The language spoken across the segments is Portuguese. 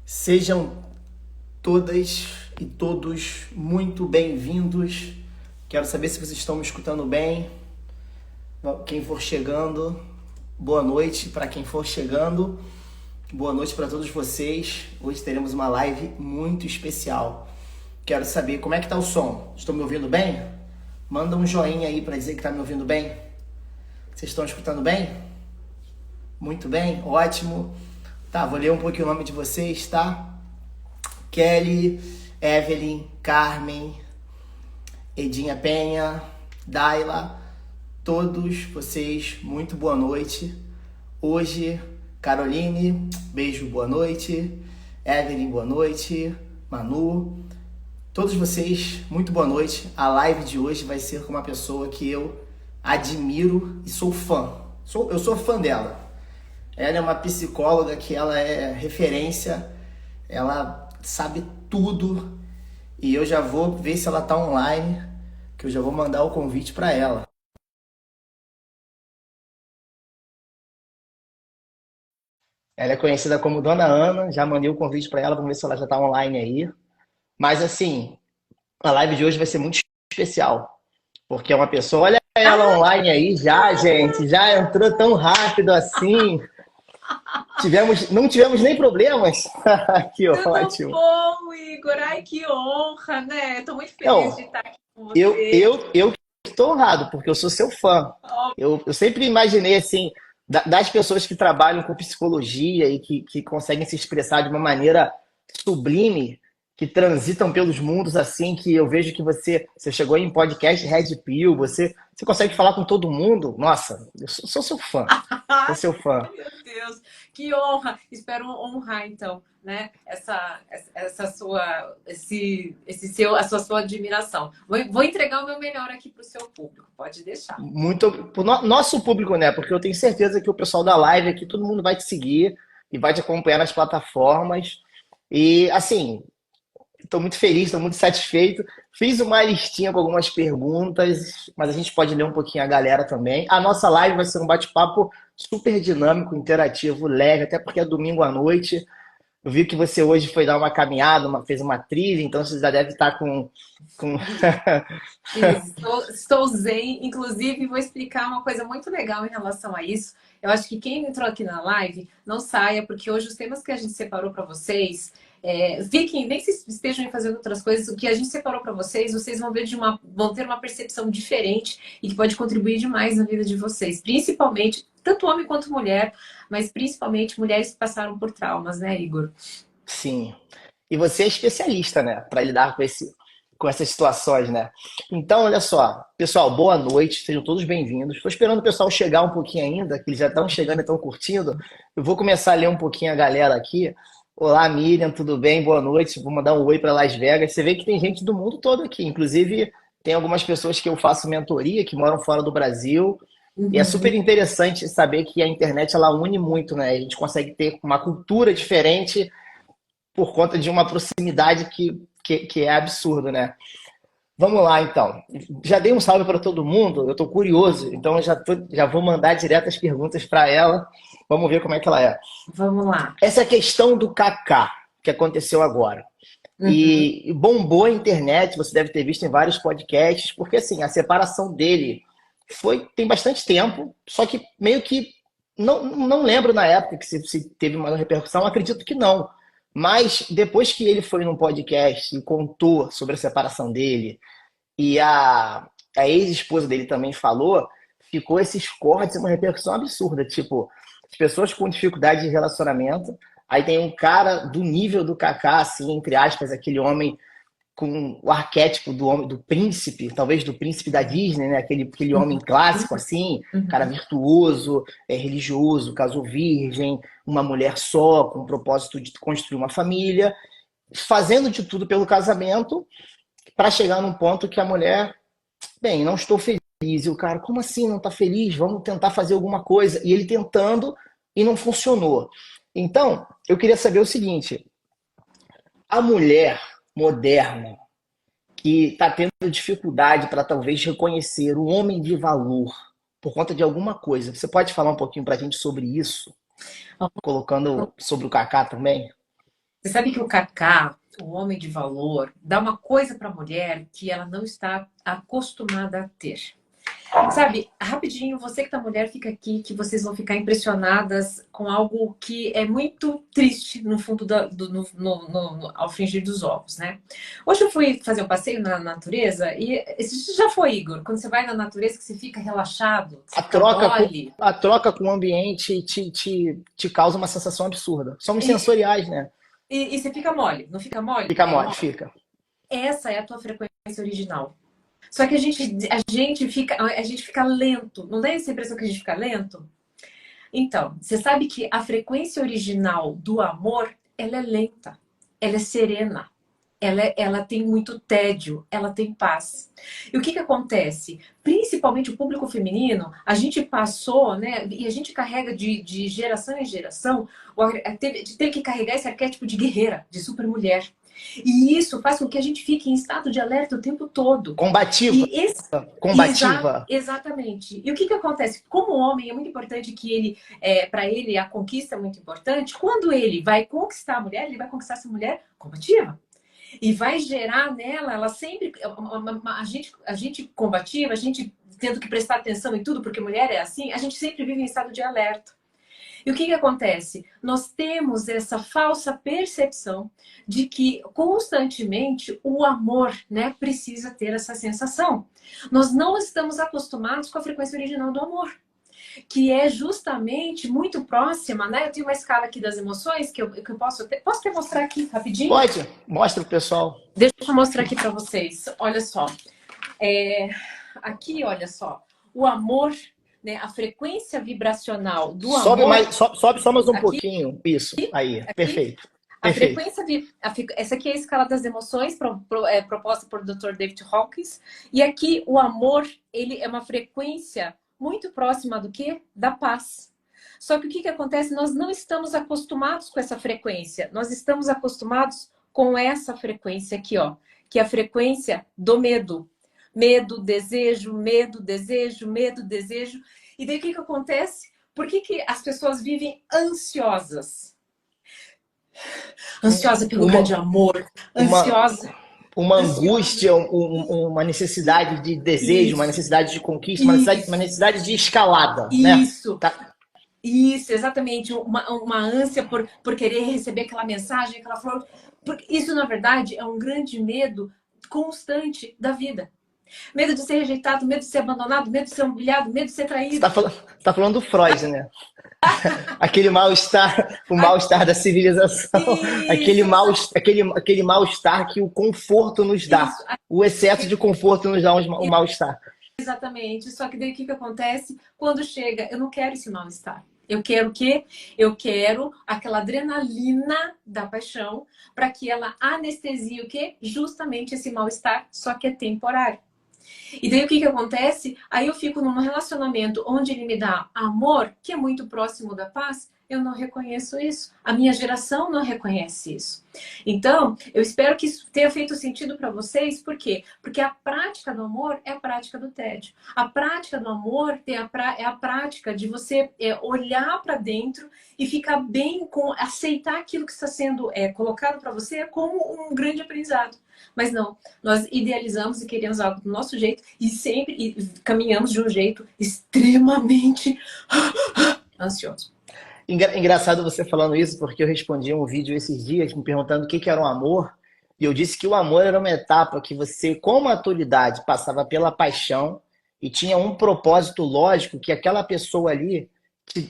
Sejam todas e todos muito bem-vindos. Quero saber se vocês estão me escutando bem. Quem for chegando, boa noite para quem for chegando. Boa noite para todos vocês. Hoje teremos uma live muito especial. Quero saber como é que tá o som. Estão me ouvindo bem? Manda um joinha aí para dizer que tá me ouvindo bem. Vocês estão escutando bem? Muito bem, ótimo. Tá, vou ler um pouquinho o nome de vocês, tá? Kelly, Evelyn, Carmen, Edinha Penha, Daila, todos vocês, muito boa noite. Hoje, Caroline, beijo, boa noite. Evelyn, boa noite. Manu, todos vocês, muito boa noite. A live de hoje vai ser com uma pessoa que eu admiro e sou fã. Eu sou fã dela. Ela é uma psicóloga que ela é referência, ela sabe tudo e eu já vou ver se ela tá online, que eu já vou mandar o convite para ela. Ela é conhecida como Dona Ana, já mandei o convite para ela, vamos ver se ela já tá online aí. Mas assim, a live de hoje vai ser muito especial, porque é uma pessoa, olha ela online aí já, gente, já entrou tão rápido assim. Não tivemos nem problemas. Que Tudo ótimo. bom, Igor? Ai, que honra, né? Estou muito feliz de Não, estar aqui com eu, você. eu, eu estou honrado, porque eu sou seu fã. Oh, Eu sempre imaginei, assim, das pessoas que trabalham com psicologia e que conseguem se expressar de uma maneira sublime, que transitam pelos mundos, assim, que eu vejo que você chegou em podcast Red Pill, você consegue falar com todo mundo. Nossa, eu sou seu fã. Sou ai, seu fã. meu Deus, que honra! Espero honrar, então, né? Essa sua, esse seu, sua admiração. Vou entregar o meu melhor aqui para o seu público, pode deixar. Muito pro nosso público, né? Porque eu tenho certeza que o pessoal da live aqui, todo mundo vai te seguir e vai te acompanhar nas plataformas. E assim, estou muito feliz, estou muito satisfeito. Fiz uma listinha com algumas perguntas, mas a gente pode ler um pouquinho a galera também. A nossa live vai ser um bate-papo super dinâmico, interativo, leve, até porque é domingo à noite. Eu vi que você hoje foi dar uma caminhada, fez uma trilha, então você já deve estar com... Estou zen, inclusive vou explicar uma coisa muito legal em relação a isso. Eu acho que quem entrou aqui na live não saia, porque hoje os temas que a gente separou para vocês, fiquem, nem se estejam fazendo outras coisas, o que a gente separou para vocês, vocês vão ver vão ter uma percepção diferente e que pode contribuir demais na vida de vocês, principalmente, tanto homem quanto mulher, mas principalmente mulheres que passaram por traumas, né, Igor? Sim. E você é especialista, né, para lidar com essas situações, né? Então, olha só, pessoal, boa noite, sejam todos bem-vindos. Estou esperando o pessoal chegar um pouquinho ainda, que eles já estão chegando e estão curtindo. Eu vou começar a ler um pouquinho a galera aqui. Olá, Miriam, tudo bem? Boa noite. Vou mandar um oi para Las Vegas. Você vê que tem gente do mundo todo aqui, inclusive tem algumas pessoas que eu faço mentoria que moram fora do Brasil. E é super Uhum. interessante saber que a internet ela une muito, né? A gente consegue ter uma cultura diferente por conta de uma proximidade que é absurdo, né? Vamos lá, então. Já dei um salve para todo mundo, eu estou curioso, então já vou mandar direto as perguntas para ela. Vamos ver como é que ela é. Vamos lá. Essa questão do Kaká, que aconteceu agora. Uhum. E bombou a internet, você deve ter visto em vários podcasts, porque assim, a separação dele tem bastante tempo, só que meio que não lembro na época que se teve uma repercussão, acredito que não. Mas depois que ele foi num podcast e contou sobre a separação dele, e a ex-esposa dele também falou, ficou esses cortes, uma repercussão absurda. Tipo, as pessoas com dificuldade de relacionamento, aí tem um cara do nível do Kaká, assim, entre aspas, aquele homem com o arquétipo do homem, do príncipe, talvez do príncipe da Disney, né? Aquele homem clássico, assim, cara Uhum. virtuoso, religioso, casou virgem, uma mulher só, com o propósito de construir uma família, fazendo de tudo pelo casamento, para chegar num ponto que a mulher, bem, não estou feliz. E o cara, como assim não está feliz? Vamos tentar fazer alguma coisa. E ele tentando e não funcionou. Então, eu queria saber o seguinte: a mulher moderna que está tendo dificuldade para talvez reconhecer o homem de valor por conta de alguma coisa, você pode falar um pouquinho para a gente sobre isso? Colocando sobre o Kaká também? Você sabe que o Kaká, o homem de valor, dá uma coisa para a mulher que ela não está acostumada a ter. Sabe, rapidinho, você que tá mulher, fica aqui, que vocês vão ficar impressionadas com algo que é muito triste no fundo ao fingir dos ovos, né? Hoje eu fui fazer um passeio na natureza e esse já foi, Igor, quando você vai na natureza que você fica relaxado, que você A fica troca com, mole, a troca com o ambiente te causa uma sensação absurda. Somos e, sensoriais, né? e você fica mole, não fica mole? Fica mole, fica. Essa é a tua frequência original. Só que a gente fica lento. Não dá essa impressão que a gente fica lento? Então, você sabe que a frequência original do amor, ela é lenta, ela é serena, ela tem muito tédio, ela tem paz. E o que acontece? Principalmente o público feminino, a gente passou, né? E a gente carrega de geração em geração, de ter que carregar esse arquétipo de guerreira, de supermulher. E isso faz com que a gente fique em estado de alerta o tempo todo. Combativa, E esse, combativa. exatamente. E o que acontece? Como homem, é muito importante que ele, para ele, a conquista é muito importante. Quando ele vai conquistar a mulher, ele vai conquistar essa mulher combativa. E vai gerar nela, ela sempre. A gente combativa, a gente tendo que prestar atenção em tudo, porque mulher é assim, a gente sempre vive em estado de alerta. E o que acontece? Nós temos essa falsa percepção de que constantemente o amor, né, precisa ter essa sensação. Nós não estamos acostumados com a frequência original do amor, que é justamente muito próxima, né? Eu tenho uma escala aqui das emoções que eu posso até mostrar aqui rapidinho? Pode, mostra pro pessoal. Deixa eu mostrar aqui para vocês. Olha só. Aqui, olha só. O amor, né, a frequência vibracional do Sobe amor. sobe só mais um Aqui, pouquinho. Isso, aí, aqui. perfeito. A Perfeito. frequência essa aqui é a escala das emoções proposta por Dr. David Hawkins. E aqui o amor, ele é uma frequência muito próxima do que? Da paz. Só que o que acontece? Nós não estamos acostumados com essa frequência. Nós estamos acostumados com essa frequência aqui, ó, que é a frequência do medo. Medo, desejo, medo, desejo, medo, desejo. E daí o que acontece? Por que as pessoas vivem ansiosas? Ansiosa pelo grande amor, ansiosa. Uma angústia, uma necessidade de desejo, uma necessidade de conquista, uma necessidade de escalada, né? Isso. Tá. Isso, exatamente. Uma ânsia por querer receber aquela mensagem, aquela flor. Isso, na verdade, é um grande medo constante da vida. Medo de ser rejeitado, medo de ser abandonado, medo de ser humilhado, medo de ser traído. Você tá falando do Freud, né? Aquele mal-estar, o mal-estar da civilização. Aquele mal-estar que o conforto nos dá. Isso. O excesso de conforto nos dá o mal-estar. Exatamente. Só que daí o que acontece? Quando chega, eu não quero esse mal-estar. Eu quero o quê? Eu quero aquela adrenalina da paixão para que ela anestesie o quê? Justamente esse mal-estar, só que é temporário. E daí o que acontece? Aí eu fico num relacionamento onde ele me dá amor, que é muito próximo da paz, eu não reconheço isso. A minha geração não reconhece isso. Então, eu espero que isso tenha feito sentido para vocês. Por quê? Porque a prática do amor é a prática do tédio. A prática do amor é a prática de você olhar para dentro e ficar bem com aceitar aquilo que está sendo colocado para você como um grande aprendizado. Mas não, nós idealizamos e queremos algo do nosso jeito e sempre caminhamos de um jeito extremamente ansioso. Engraçado você falando isso, porque eu respondi um vídeo esses dias me perguntando o que era um amor, e eu disse que o amor era uma etapa que você, com maturidade, passava pela paixão e tinha um propósito lógico que aquela pessoa ali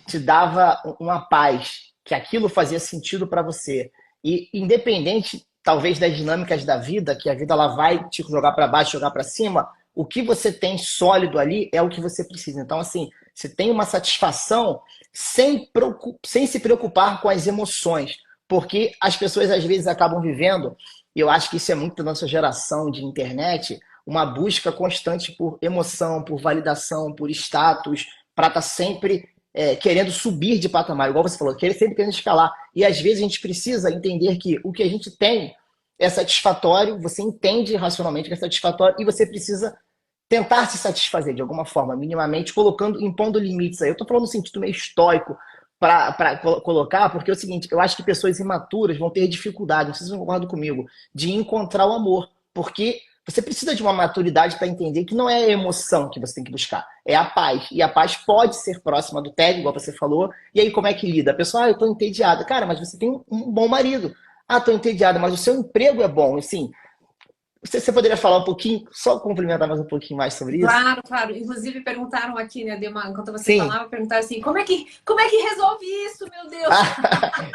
te dava uma paz, que aquilo fazia sentido para você. E independente, talvez, das dinâmicas da vida, que a vida ela vai te jogar para baixo, jogar para cima, o que você tem sólido ali é o que você precisa. Então, assim, você tem uma satisfação sem se preocupar com as emoções, porque as pessoas às vezes acabam vivendo, e eu acho que isso é muito da nossa geração de internet, uma busca constante por emoção, por validação, por status, para estar sempre querendo subir de patamar, igual você falou, sempre querendo escalar. E às vezes a gente precisa entender que o que a gente tem é satisfatório, você entende racionalmente que é satisfatório e você precisa tentar se satisfazer de alguma forma, minimamente, impondo limites aí. Eu tô falando no sentido meio estoico, para colocar, porque é o seguinte, eu acho que pessoas imaturas vão ter dificuldade, não sei se vocês concordam comigo, de encontrar o amor, porque você precisa de uma maturidade para entender que não é a emoção que você tem que buscar, é a paz. E a paz pode ser próxima do tédio, igual você falou. E aí como é que lida? A pessoa, eu tô entediada. Cara, mas você tem um bom marido. Ah, tô entediada, mas o seu emprego é bom. Assim, você poderia falar um pouquinho, só complementar mais um pouquinho mais sobre isso? Claro, claro. Inclusive perguntaram aqui, né, enquanto você Sim. falava, perguntaram assim, como é que resolve isso, meu Deus?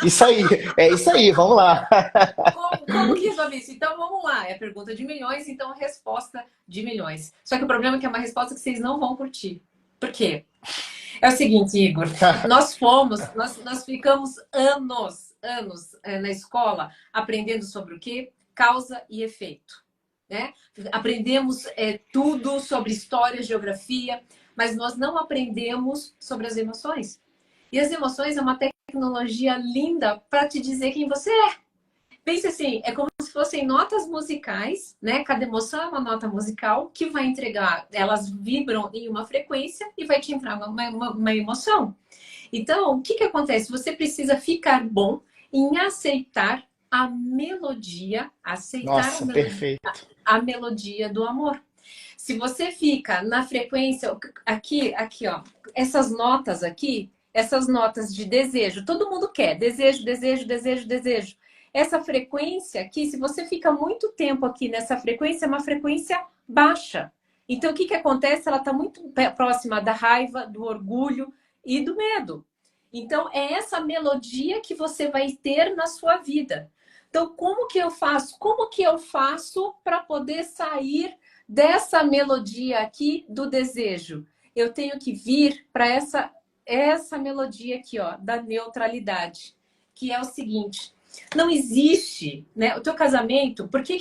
Isso aí, é isso aí, vamos lá. Como que resolve isso? Então vamos lá, é pergunta de milhões, então resposta de milhões. Só que o problema é que é uma resposta que vocês não vão curtir. Por quê? É o seguinte, Igor, nós ficamos anos na escola aprendendo sobre o quê? Causa e efeito. Né? Aprendemos tudo sobre história, geografia, mas nós não aprendemos sobre as emoções. E as emoções é uma tecnologia linda para te dizer quem você é. Pense assim, é como se fossem notas musicais, né? Cada emoção é uma nota musical que vai entregar, elas vibram em uma frequência e vai te entrar uma emoção. Então, o que que acontece? Você precisa ficar bom em aceitar a melodia, Nossa, perfeito. a melodia do amor. Se você fica na frequência, aqui, ó, essas notas de desejo, todo mundo quer, desejo, desejo, desejo, desejo. Essa frequência aqui, se você fica muito tempo aqui nessa frequência, é uma frequência baixa. Então, o que que acontece? Ela está muito próxima da raiva, do orgulho e do medo. Então, é essa melodia que você vai ter na sua vida. Então, como que eu faço? Como que eu faço para poder sair dessa melodia aqui do desejo? Eu tenho que vir para essa melodia aqui, ó, da neutralidade, que é o seguinte: não existe, né? O teu casamento, por que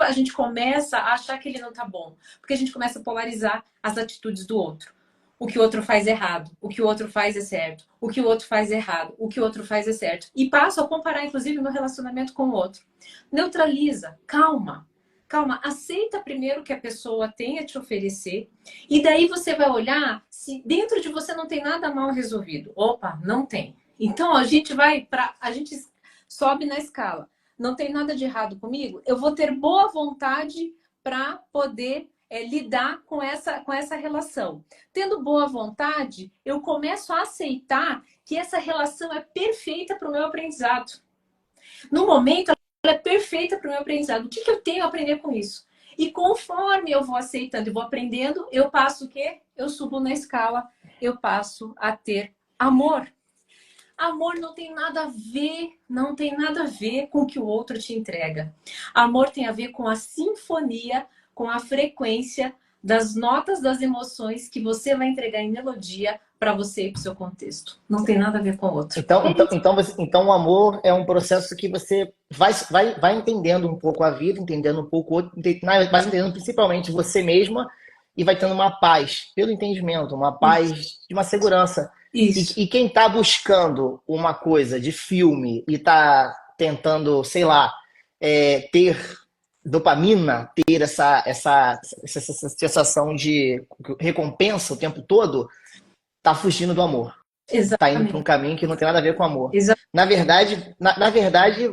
a gente começa a achar que ele não tá bom? Porque a gente começa a polarizar as atitudes do outro. O que o outro faz é errado, o que o outro faz é certo, o que o outro faz é errado, o que o outro faz é certo. E passo a comparar, inclusive, meu relacionamento com o outro. Neutraliza, calma, calma, aceita primeiro o que a pessoa tem a te oferecer, e daí você vai olhar se dentro de você não tem nada mal resolvido. Opa, não tem. Então a gente sobe na escala. Não tem nada de errado comigo? Eu vou ter boa vontade para poder lidar com essa relação. Tendo boa vontade, eu começo a aceitar que essa relação é perfeita para o meu aprendizado. No momento, ela é perfeita para o meu aprendizado. O que eu tenho a aprender com isso? E conforme eu vou aceitando e vou aprendendo, eu passo o quê? Eu subo na escala, eu passo a ter amor. Amor não tem nada a ver com o que o outro te entrega. Amor tem a ver com a sinfonia, com a frequência das notas das emoções que você vai entregar em melodia para você e para o seu contexto. Não tem nada a ver com o outro. Então o amor é um processo que você vai entendendo um pouco a vida, entendendo um pouco o outro, mas entendendo principalmente você mesma e vai tendo uma paz pelo entendimento, uma paz de uma segurança. Isso. E quem está buscando uma coisa de filme e está tentando, sei lá, ter dopamina, ter essa sensação de recompensa o tempo todo, tá fugindo do amor. Tá indo para um Exatamente. caminho que não tem nada a ver com amor. Exa- Na verdade,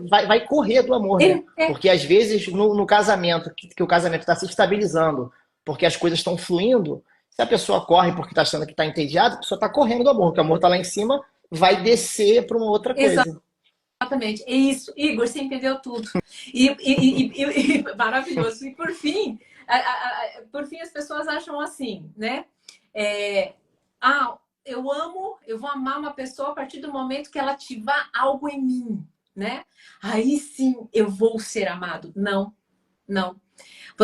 vai correr do amor, né? É, Porque às vezes no casamento, que o casamento está se estabilizando, porque as coisas estão fluindo, se a pessoa corre porque está achando que está entediada, a pessoa está correndo do amor, porque o amor está lá em cima, vai descer para uma outra coisa. Exatamente. É isso. Igor, você entendeu tudo. Maravilhoso. E por fim as pessoas acham assim, né? Eu vou amar uma pessoa a partir do momento que ela ativar algo em mim, né? Aí sim eu vou ser amado. Não, não.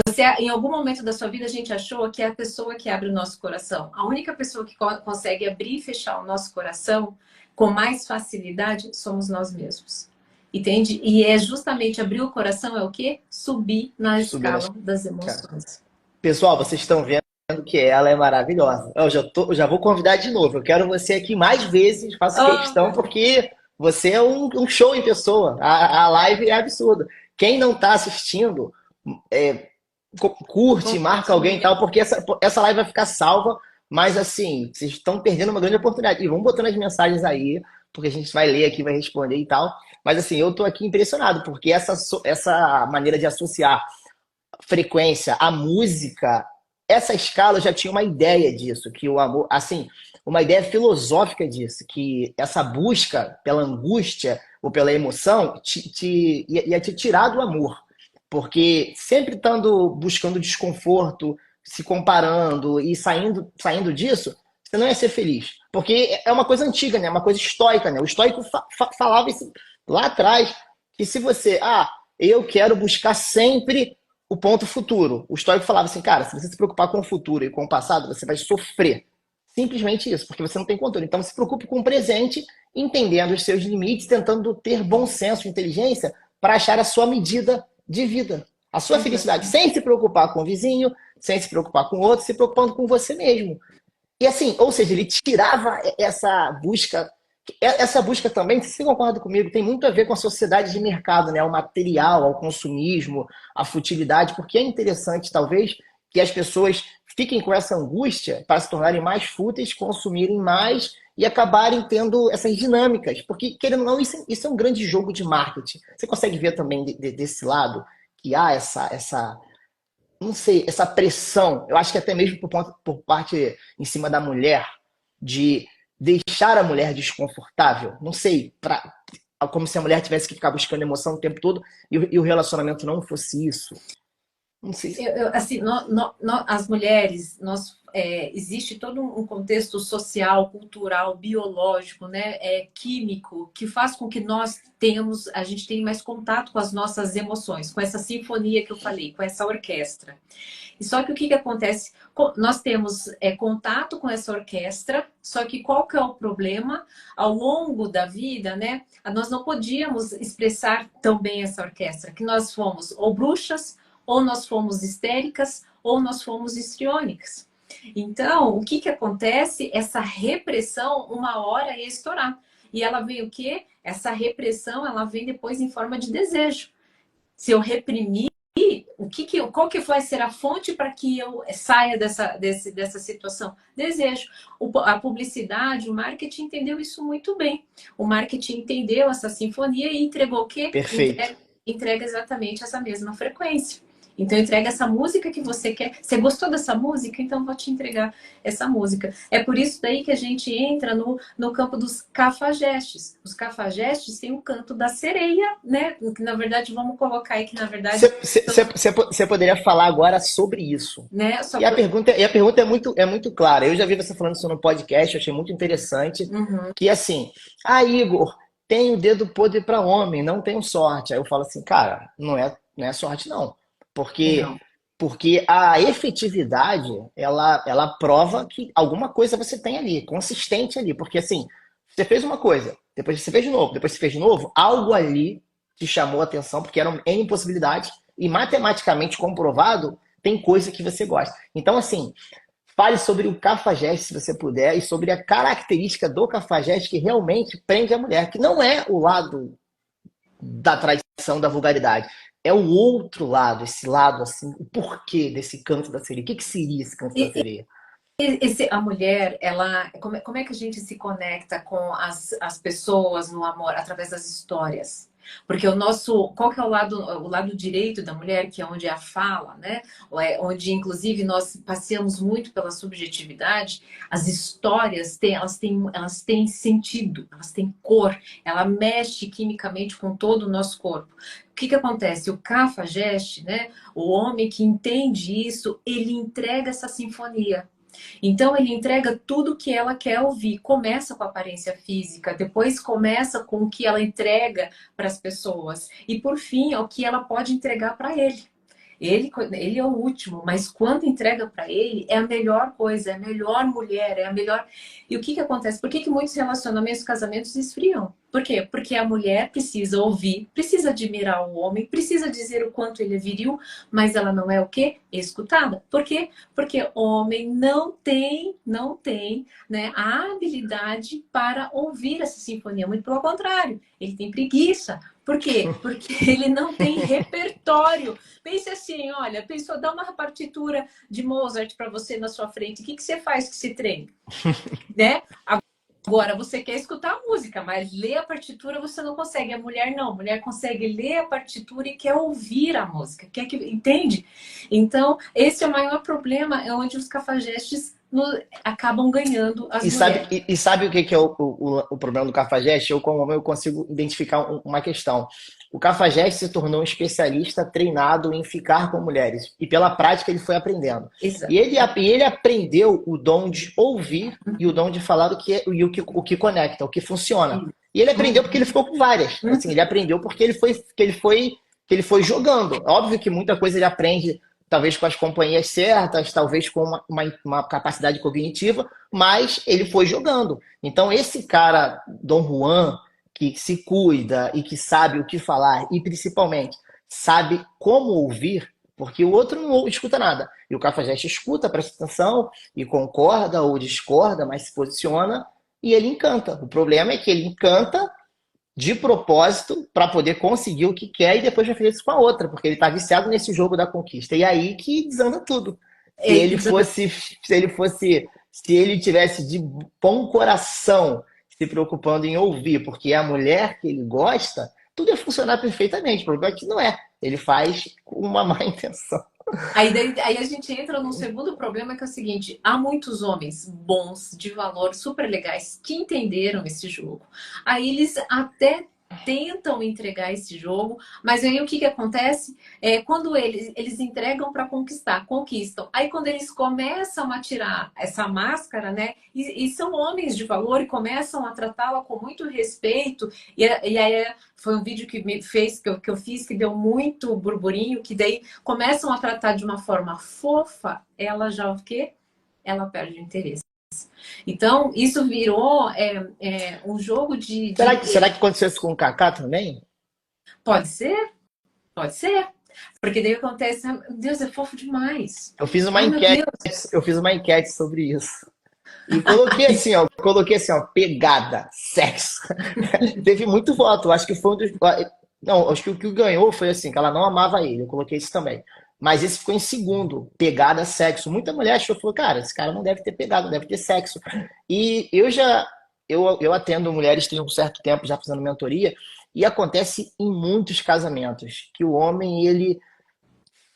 Você, em algum momento da sua vida, a gente achou que é a pessoa que abre o nosso coração. A única pessoa que consegue abrir e fechar o nosso coração com mais facilidade somos nós mesmos. Entende? E é justamente abrir o coração é o quê? Subir na Subir na escala das escada. emoções. Pessoal, vocês estão vendo que ela é maravilhosa. Eu já vou convidar de novo. Eu quero você aqui mais vezes, faço questão, Oh, porque você é um show em pessoa. A live é absurda. Quem não está assistindo, curte, marca alguém e tal, porque essa live vai ficar salva Mas assim, vocês estão perdendo uma grande oportunidade. E vamos botando as mensagens aí, porque a gente vai ler aqui, vai responder e tal. Mas assim, eu tô aqui impressionado, porque essa maneira de associar frequência à música, essa escala eu já tinha uma ideia disso, que o amor, assim, uma ideia filosófica disso, que essa busca pela angústia ou pela emoção ia te tirar do amor. Porque sempre estando buscando desconforto, se comparando e saindo disso, você não ia ser feliz. Porque é uma coisa antiga, né? Uma coisa estoica, né? O estoico falava isso lá atrás, que se você, eu quero buscar sempre o ponto futuro. O estoico falava assim, cara, se você se preocupar com o futuro e com o passado, você vai sofrer. Simplesmente isso, porque você não tem controle. Então se preocupe com o presente, entendendo os seus limites, tentando ter bom senso, inteligência, para achar a sua medida de vida. A sua felicidade, Exatamente. sem se preocupar com o vizinho, sem se preocupar com o outro, se preocupando com você mesmo. E assim, ou seja, ele tirava essa busca também, se você concorda comigo, tem muito a ver com a sociedade de mercado, né? Ao material, ao consumismo, à futilidade, porque é interessante, talvez, que as pessoas fiquem com essa angústia para se tornarem mais fúteis, consumirem mais e acabarem tendo essas dinâmicas. Porque, querendo ou não, isso é um grande jogo de marketing. Você consegue ver também desse lado que há essa não sei, essa pressão, eu acho que até mesmo por parte em cima da mulher, de deixar a mulher desconfortável, não sei, como se a mulher tivesse que ficar buscando emoção o tempo todo e o relacionamento não fosse isso. Não sei. Assim, as mulheres, existe todo um contexto social, cultural, biológico, né, químico, que faz com que a gente tenha mais contato com as nossas emoções, com essa sinfonia que eu falei, com essa orquestra. E só que o que acontece? Nós temos contato com essa orquestra, só que qual que é o problema? Ao longo da vida, né, nós não podíamos expressar tão bem essa orquestra, que nós fomos ou bruxas, ou nós fomos histéricas, ou nós fomos histriônicas. Então, o que acontece? Essa repressão, uma hora ia estourar. E ela vem o quê? Essa repressão, ela vem depois em forma de desejo. Se eu reprimir, qual que vai ser a fonte para que eu saia dessa situação? Desejo. A publicidade, o marketing entendeu isso muito bem. O marketing entendeu essa sinfonia e entregou o quê? Perfeito. Entrega exatamente essa mesma frequência. Então, entrega essa música que você quer. Você gostou dessa música? Então, vou te entregar essa música. É por isso daí que a gente entra no campo dos cafajestes. Os cafajestes têm o canto da sereia, né? Que, na verdade, vamos colocar aí que, na verdade... Você poderia falar agora sobre isso? Né? Só E a pergunta é muito clara. Eu já vi você falando isso no podcast, eu achei muito interessante. Uhum. Que assim, Igor, tem o dedo podre para homem, não tenho sorte. Aí eu falo assim, cara, não é sorte, não. Porque, Não. porque a efetividade, ela prova que alguma coisa você tem ali, consistente ali. Porque assim, você fez uma coisa, depois você fez de novo, depois você fez de novo, algo ali te chamou a atenção, porque eram N possibilidades, e matematicamente comprovado, tem coisa que você gosta. Então, assim, fale sobre o cafajeste, se você puder, e sobre a característica do cafajeste que realmente prende a mulher, que não é o lado da tradição, da vulgaridade. É o outro lado, esse lado, assim, o porquê desse canto da sereia. O que que seria esse canto da E, sereia? a mulher, ela, como é que a gente se conecta com as pessoas no amor? Através das histórias. Porque qual que é o lado direito da mulher, que é onde é a fala, né? Onde, inclusive, nós passeamos muito pela subjetividade. As histórias, elas têm sentido, elas têm cor, ela mexe quimicamente com todo o nosso corpo. O que acontece? O cafajeste, né? O homem que entende isso, ele entrega essa sinfonia. Então ele entrega tudo que ela quer ouvir. Começa com a aparência física, depois começa com o que ela entrega para as pessoas e por fim é o que ela pode entregar para ele. Ele é o último, mas quando entrega para ele, é a melhor coisa, é a melhor mulher, é a melhor. E o que acontece? Por que muitos relacionamentos, casamentos esfriam? Por quê? Porque a mulher precisa ouvir, precisa admirar o homem, precisa dizer o quanto ele é viril, mas ela não é o quê? Escutada. Por quê? Porque o homem não tem, né, a habilidade para ouvir essa sinfonia. Muito pelo contrário, ele tem preguiça. Por quê? Porque ele não tem repertório. Pense assim, olha, pensou, dá uma partitura de Mozart para você na sua frente. O que você faz com esse trem? Né? Agora, você quer escutar a música, mas ler a partitura você não consegue. A mulher não. A mulher consegue ler a partitura e quer ouvir a música. Entende? Então, esse é o maior problema, é onde os cafajestes acabam ganhando as mulheres. E sabe o que que é o problema do cafajeste? Eu, como homem, eu consigo identificar uma questão. O cafajeste se tornou um especialista treinado em ficar com mulheres. E pela prática ele foi aprendendo. Exato. E ele aprendeu o dom de ouvir e o dom de falar o que conecta, o que funciona. E ele aprendeu porque ele ficou com várias. Assim, ele aprendeu porque ele foi jogando. Óbvio que muita coisa ele aprende talvez com as companhias certas, talvez com uma capacidade cognitiva, mas ele foi jogando. Então, esse cara, Dom Juan, que se cuida e que sabe o que falar e, principalmente, sabe como ouvir, porque o outro não escuta nada. E o cafajeste escuta, presta atenção e concorda ou discorda, mas se posiciona e ele encanta. O problema é que ele encanta de propósito para poder conseguir o que quer e depois vai fazer isso com a outra, porque ele está viciado nesse jogo da conquista. E aí que desanda tudo. Se ele tivesse de bom coração se preocupando em ouvir, porque é a mulher que ele gosta, tudo ia funcionar perfeitamente. O problema é que não é. Ele faz com uma má intenção. Aí a gente entra num segundo problema, que é o seguinte: há muitos homens bons, de valor, super legais, que entenderam esse jogo. Aí eles até tentam entregar esse jogo, mas aí o que acontece? Quando eles entregam para conquistar, conquistam. Aí quando eles começam a tirar essa máscara, né? E são homens de valor e começam a tratá-la com muito respeito. E aí foi um vídeo que eu fiz, que deu muito burburinho, que daí começam a tratar de uma forma fofa, ela já o quê? Ela perde o interesse. Então, isso virou um jogo de... Será que aconteceu isso com o Kaká também? Pode ser, pode ser. Porque daí acontece, meu Deus, é fofo demais. Eu fiz uma enquete sobre isso. E coloquei assim, ó, pegada, sexo. Teve muito voto. Acho que foi um dos. Não, acho que o que ganhou foi assim, que ela não amava ele. Eu coloquei isso também. Mas esse ficou em segundo, pegada, sexo. Muita mulher achou, falou, cara, esse cara não deve ter pegado, não deve ter sexo. E eu atendo mulheres tem um certo tempo já fazendo mentoria, e acontece em muitos casamentos, que o homem, ele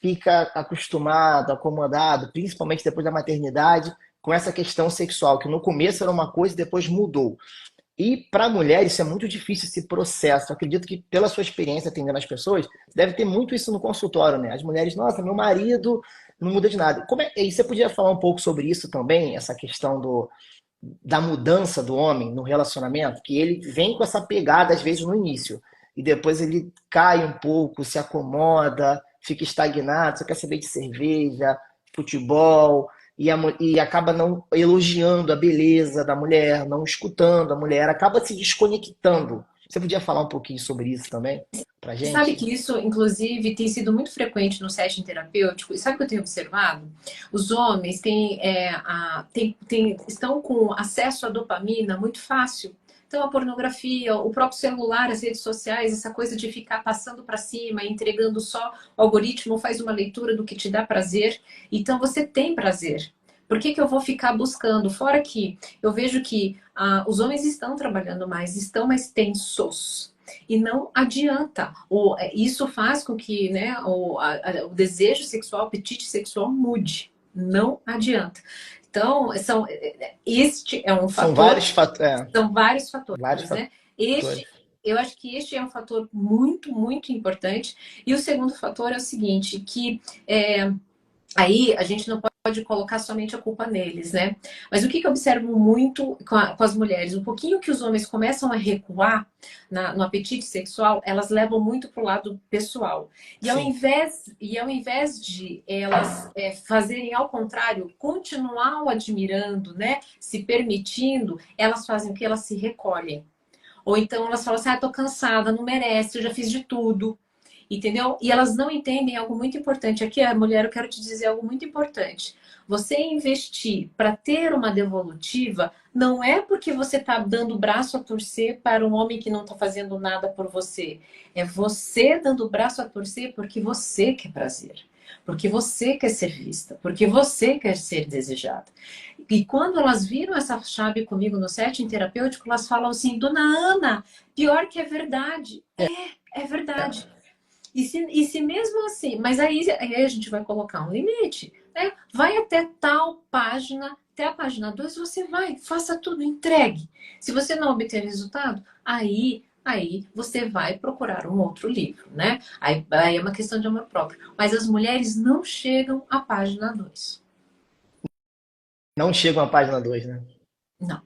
fica acostumado, acomodado, principalmente depois da maternidade, com essa questão sexual, que no começo era uma coisa e depois mudou. E para a mulher isso é muito difícil, esse processo. Eu acredito que pela sua experiência atendendo as pessoas, deve ter muito isso no consultório, né? As mulheres, nossa, meu marido não muda de nada. E você podia falar um pouco sobre isso também, essa questão da mudança do homem no relacionamento, que ele vem com essa pegada às vezes no início, e depois ele cai um pouco, se acomoda, fica estagnado, só quer saber de cerveja, futebol, e acaba não elogiando a beleza da mulher, não escutando a mulher, acaba se desconectando. Você podia falar um pouquinho sobre isso também, pra Sabe gente? que isso, inclusive, tem sido muito frequente no setting terapêutico? E sabe o que eu tenho observado? Os homens estão com acesso à dopamina muito fácil. Então, a pornografia, o próprio celular, as redes sociais, essa coisa de ficar passando para cima, entregando só o algoritmo, faz uma leitura do que te dá prazer. Então, você tem prazer. Por que eu vou ficar buscando? Fora que eu vejo que os homens estão trabalhando mais, estão mais tensos. E não adianta. Isso faz com que, né, o desejo sexual, o apetite sexual mude. Não adianta. Então, este é um São fator. vários fatores. São vários Vários fatores, né? fatores. Eu acho que este é um fator muito, muito importante. E o segundo fator é o seguinte, que aí a gente não pode colocar somente a culpa neles, né? Mas o que eu observo muito com as mulheres? Um pouquinho que os homens começam a recuar no apetite sexual, elas levam muito para o lado pessoal. E ao invés de elas fazerem ao contrário, continuar o admirando, né? Se permitindo, elas fazem o que? Elas se recolhem. Ou então elas falam assim, tô cansada, não merece, eu já fiz de tudo. entendeu? E elas não entendem algo muito importante. Aqui, a mulher, eu quero te dizer algo muito importante. Você investir para ter uma devolutiva não é porque você está dando o braço a torcer para um homem que não está fazendo nada por você. É você dando o braço a torcer porque você quer prazer. Porque você quer ser vista, porque você quer ser desejada. E quando elas viram essa chave comigo no setting terapêutico, elas falam assim, Dona Ana, pior que é verdade. É verdade. E se mesmo assim, mas aí a gente vai colocar um limite, né? Vai até tal página, até a página 2 você vai, faça tudo, entregue. Se você não obter resultado, aí você vai procurar um outro livro, né? Aí é uma questão de amor próprio. Mas as mulheres não chegam à página 2. Não chegam à página 2, né? Não.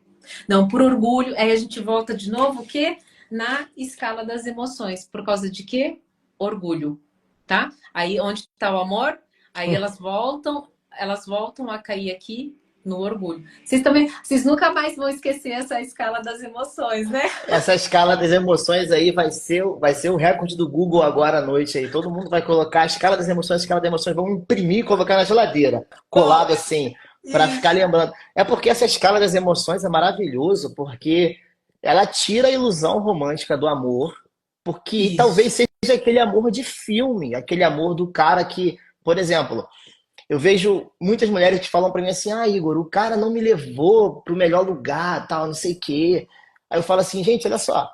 Não, por orgulho. Aí a gente volta de novo o quê? Na escala das emoções. Por causa de quê? Orgulho, tá? Aí onde está o amor? Aí elas voltam a cair aqui no orgulho. Vocês nunca mais vão esquecer essa escala das emoções, né? Essa escala das emoções aí vai ser o recorde do Google agora à noite aí. Todo mundo vai colocar a escala das emoções, a escala das emoções, vão imprimir e colocar na geladeira, colado assim, para ficar Isso. lembrando. É porque essa escala das emoções é maravilhoso, porque ela tira a ilusão romântica do amor, porque talvez Isso. seja aquele amor de filme, aquele amor do cara que, por exemplo, eu vejo muitas mulheres que falam pra mim assim: ah, Igor, o cara não me levou pro melhor lugar, tal, não sei o quê. Aí eu falo assim, gente, olha só,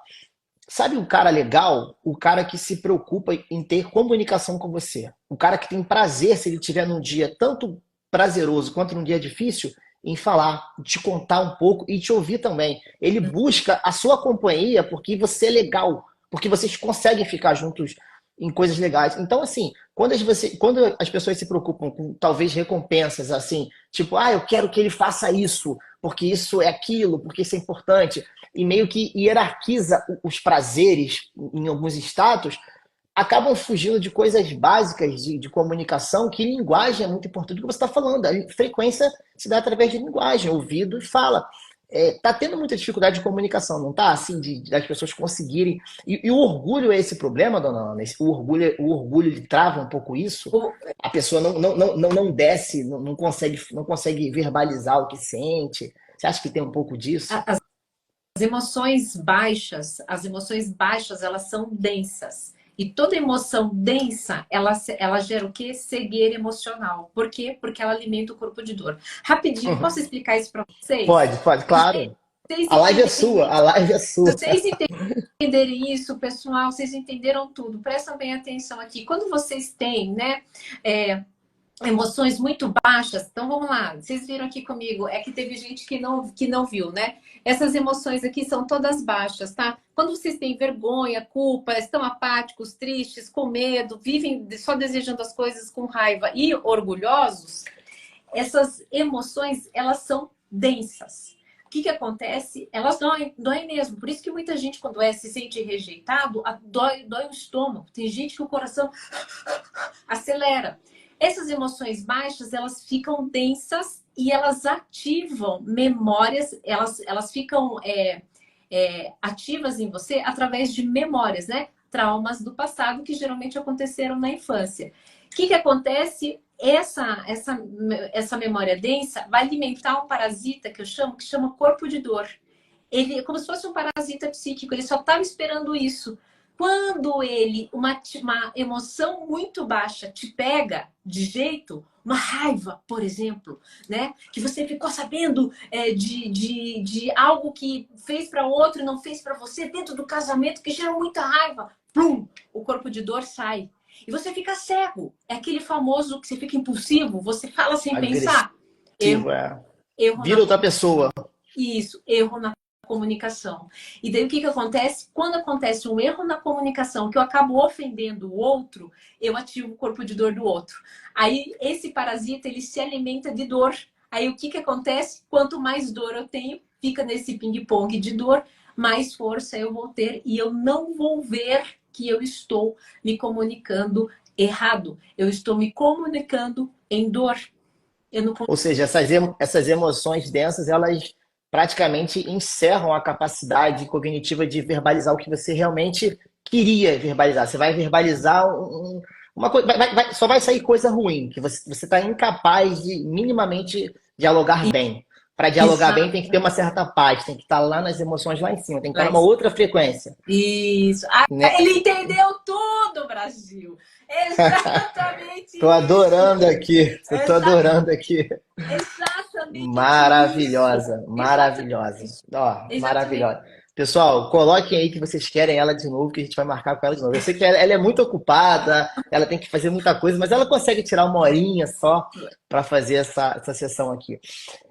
sabe o cara legal? O cara que se preocupa em ter comunicação com você. O cara que tem prazer, se ele tiver num dia tanto prazeroso quanto num dia difícil, em falar, te contar um pouco e te ouvir também. Ele busca a sua companhia porque você é legal, porque vocês conseguem ficar juntos em coisas legais. Então, assim, quando as pessoas se preocupam com talvez recompensas, assim, tipo, ah, eu quero que ele faça isso, porque isso é aquilo, porque isso é importante, e meio que hierarquiza os prazeres em alguns status, acabam fugindo de coisas básicas de comunicação, que linguagem é muito importante, o que você está falando. A frequência se dá através de linguagem, ouvido e fala. Tá tendo muita dificuldade de comunicação, não tá? Assim, das pessoas conseguirem. E o orgulho é esse problema, dona Ana? O orgulho ele trava um pouco isso. O- A pessoa não desce, não consegue verbalizar o que sente. Você acha que tem um pouco disso? As as emoções baixas, elas são densas. E toda emoção densa, ela gera o quê? Cegueira emocional. Por quê? Porque ela alimenta o corpo de dor. Rapidinho, posso Uhum. explicar isso para vocês? Pode, Vocês claro. A live é entenderem sua, a live é sua. Se vocês entenderem isso, pessoal, vocês entenderam tudo. Prestem bem atenção aqui. Quando vocês têm, né, emoções muito baixas, então vamos lá. Vocês viram aqui comigo, é que teve gente que não viu, né? Essas emoções aqui são todas baixas, tá? Quando vocês têm vergonha, culpa, estão apáticos, tristes, com medo, vivem só desejando as coisas com raiva e orgulhosos, essas emoções, elas são densas. O que acontece? Elas doem mesmo. Por isso que muita gente, quando se sente rejeitado, dói o estômago. Tem gente que o coração acelera. Essas emoções baixas, elas ficam densas e elas ativam memórias, elas ficam ativas em você através de memórias, né? Traumas do passado que geralmente aconteceram na infância. O que acontece? Essa memória densa vai alimentar um parasita que chama corpo de dor. Ele é como se fosse um parasita psíquico, ele só estava esperando isso. Quando uma emoção muito baixa te pega de jeito, uma raiva, por exemplo, né? Que você ficou sabendo de algo que fez para outro e não fez para você dentro do casamento, que gera muita raiva. Pum! O corpo de dor sai. E você fica cego. É aquele famoso que você fica impulsivo, você fala sem pensar. Agressivo, Erro, é. erro Vira na outra pessoa. Isso, erro na comunicação. E daí o que acontece? Quando acontece um erro na comunicação, que eu acabo ofendendo o outro, eu ativo o corpo de dor do outro. Aí esse parasita, ele se alimenta de dor. Aí o que acontece? Quanto mais dor eu tenho, fica nesse ping-pong de dor, mais força eu vou ter e eu não vou ver que eu estou me comunicando errado. Eu estou me comunicando em dor. Eu não Ou seja, essas emoções densas, elas praticamente encerram a capacidade cognitiva de verbalizar o que você realmente queria verbalizar. Você vai verbalizar uma coisa, só vai sair coisa ruim, que você está incapaz de minimamente dialogar bem. Para dialogar bem tem que ter uma Exatamente. certa paz, tem que estar lá nas emoções lá em cima, tem que estar Lá em numa cima. outra frequência, Isso. Ah, né? ele entendeu tudo, Brasil. Exatamente Tô isso. adorando aqui, eu tô adorando aqui. Exatamente isso. Maravilhosa, maravilhosa. Exatamente. Ó, Exatamente. maravilhosa. Pessoal, coloquem aí que vocês querem ela de novo, que a gente vai marcar com ela de novo. Eu sei que ela é muito ocupada, ela tem que fazer muita coisa, mas ela consegue tirar uma horinha só para fazer essa sessão aqui.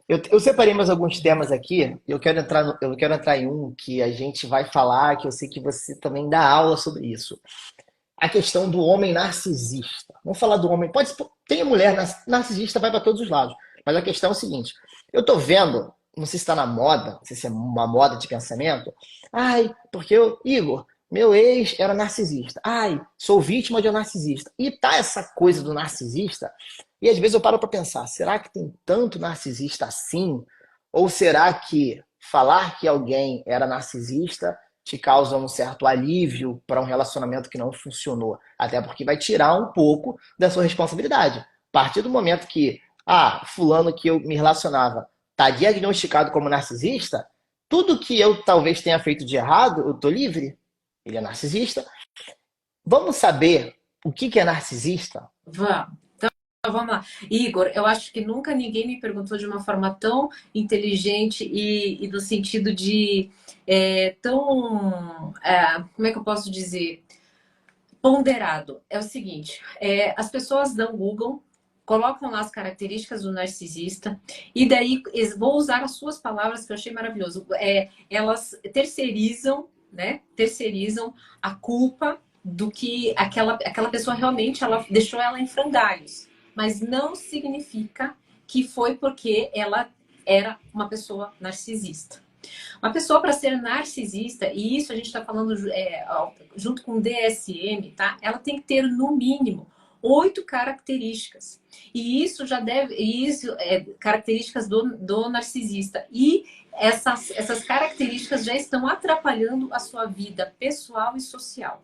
Eu separei mais alguns temas aqui, e eu quero entrar em um que a gente vai falar, que eu sei que você também dá aula sobre isso. A questão do homem narcisista. Vamos falar do homem. Tem mulher narcisista, vai para todos os lados. Mas a questão é o seguinte: eu tô vendo, não sei se está na moda, não sei se é uma moda de pensamento. Ai, porque Igor, meu ex era narcisista. Ai, sou vítima de um narcisista. E tá essa coisa do narcisista. E às vezes eu paro para pensar: será que tem tanto narcisista assim? Ou será que falar que alguém era narcisista te causa um certo alívio para um relacionamento que não funcionou? Até porque vai tirar um pouco da sua responsabilidade. A partir do momento que, fulano que eu me relacionava está diagnosticado como narcisista, tudo que eu talvez tenha feito de errado, eu tô livre. Ele é narcisista. Vamos saber o que é narcisista? Vamos. Então, vamos lá. Igor, eu acho que nunca ninguém me perguntou de uma forma tão inteligente e no sentido de como é que eu posso dizer? Ponderado. É o seguinte, as pessoas dão Google, colocam lá as características do narcisista, e daí vou usar as suas palavras que eu achei maravilhoso. Elas terceirizam, né? Terceirizam a culpa do que aquela pessoa realmente ela deixou ela em frangalhos. Mas não significa que foi porque ela era uma pessoa narcisista. Uma pessoa para ser narcisista, e isso a gente está falando junto com o DSM, tá? Ela tem que ter no mínimo 8 características. E isso já deve, isso é características do narcisista. E essas características já estão atrapalhando a sua vida pessoal e social.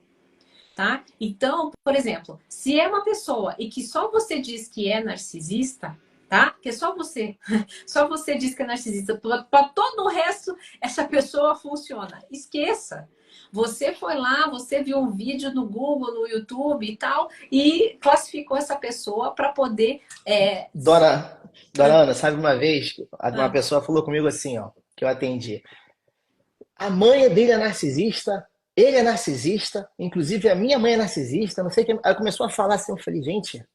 Tá? Então, por exemplo, se é uma pessoa e que só você diz que é narcisista, tá? Que só você, só você diz que é narcisista, para todo o resto essa pessoa funciona. Esqueça. Você foi lá, você viu um vídeo no Google, no YouTube e tal, e classificou essa pessoa para poder. Dona, Dona Ana, sabe uma vez, uma Ah, pessoa falou comigo assim, ó, que eu atendi. A mãe dele é narcisista, ele é narcisista, inclusive a minha mãe é narcisista, não sei o que. Aí começou a falar assim, eu falei, gente,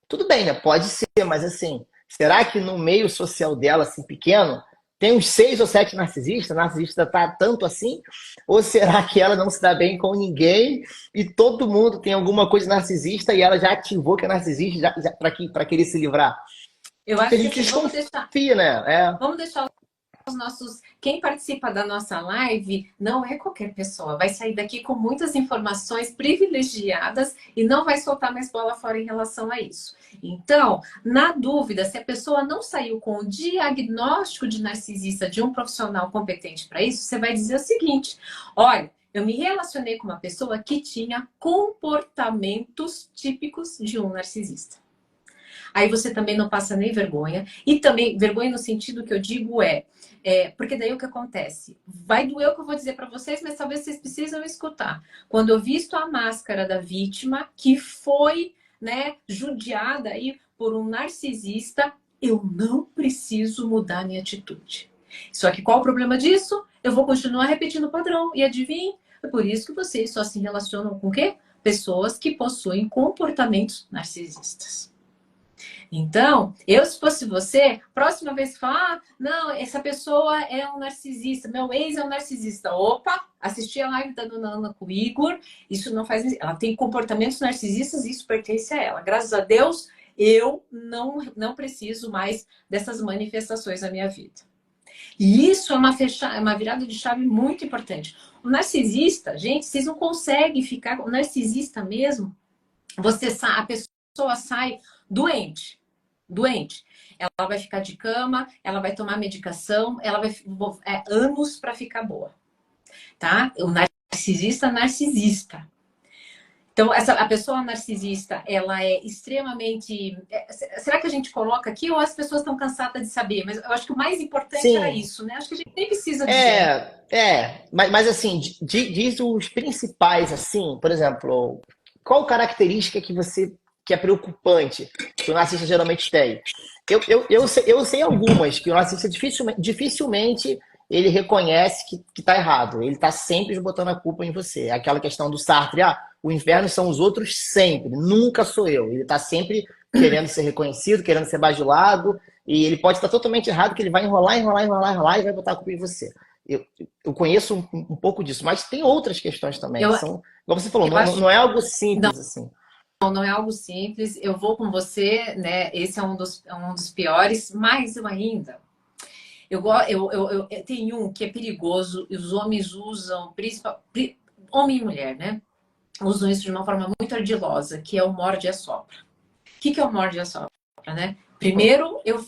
tudo bem, né? Pode ser, mas assim, será que no meio social dela, assim, pequeno, tem uns 6 ou 7 narcisistas? Narcisista tá tanto assim? Ou será que ela não se dá bem com ninguém e todo mundo tem alguma coisa narcisista e ela já ativou que é narcisista para querer se livrar? eu Porque a acho que gente assim, desconfia, né? vamos deixar os nossos. Quem participa da nossa live não é qualquer pessoa. Vai sair daqui com muitas informações privilegiadas e não vai soltar mais bola fora em relação a isso. Então, na dúvida, se a pessoa não saiu com o diagnóstico de narcisista de um profissional competente para isso, você vai dizer o seguinte: olha, eu me relacionei com uma pessoa que tinha comportamentos típicos de um narcisista. Aí você também não passa nem vergonha. E também, vergonha no sentido que eu digo porque daí o que acontece? Vai doer o que eu vou dizer para vocês, mas talvez vocês precisam escutar. Quando eu visto a máscara da vítima, que foi, né, judiada aí por um narcisista, eu não preciso mudar minha atitude. Só que qual o problema disso? Eu vou continuar repetindo o padrão. E adivinhe? É por isso que vocês só se relacionam com o quê? Pessoas que possuem comportamentos narcisistas. Então, eu, se fosse você, próxima vez que falar, não, essa pessoa é um narcisista, meu ex é um narcisista. Opa, assisti a live da Dona Ana com o Igor, isso não faz. Ela tem comportamentos narcisistas e isso pertence a ela. Graças a Deus, eu não preciso mais dessas manifestações na minha vida. E isso é uma virada de chave muito importante. O narcisista, gente, vocês não conseguem ficar. O narcisista mesmo, a pessoa sai doente. Doente. Ela vai ficar de cama, ela vai tomar medicação, ela vai anos para ficar boa, tá? O narcisista, narcisista. Então, a pessoa narcisista, ela é extremamente... será que a gente coloca aqui ou as pessoas estão cansadas de saber? Mas eu acho que o mais importante era Sim, isso, né? Acho que a gente nem precisa dizer, né? mas assim, diz os principais, assim, por exemplo, qual característica que é preocupante que o narcisista geralmente tem? Eu sei algumas, que o narcisista dificilmente ele reconhece que tá errado. Ele tá sempre botando a culpa em você. É aquela questão do Sartre, o inferno são os outros sempre, nunca sou eu. Ele tá sempre querendo ser reconhecido, querendo ser bajulado, e ele pode estar totalmente errado, que ele vai enrolar e vai botar a culpa em você. Eu conheço um pouco disso, mas tem outras questões também, Eu, que são, como você falou, eu acho não é algo não, simples assim. não é algo simples. Eu vou com você, né? Esse é um dos piores, mais eu ainda. Tem um que é perigoso e os homens usam, homem e mulher, né? Usam isso de uma forma muito ardilosa, que é o morde e assopra. O que é o morde e assopra, né? Primeiro, eu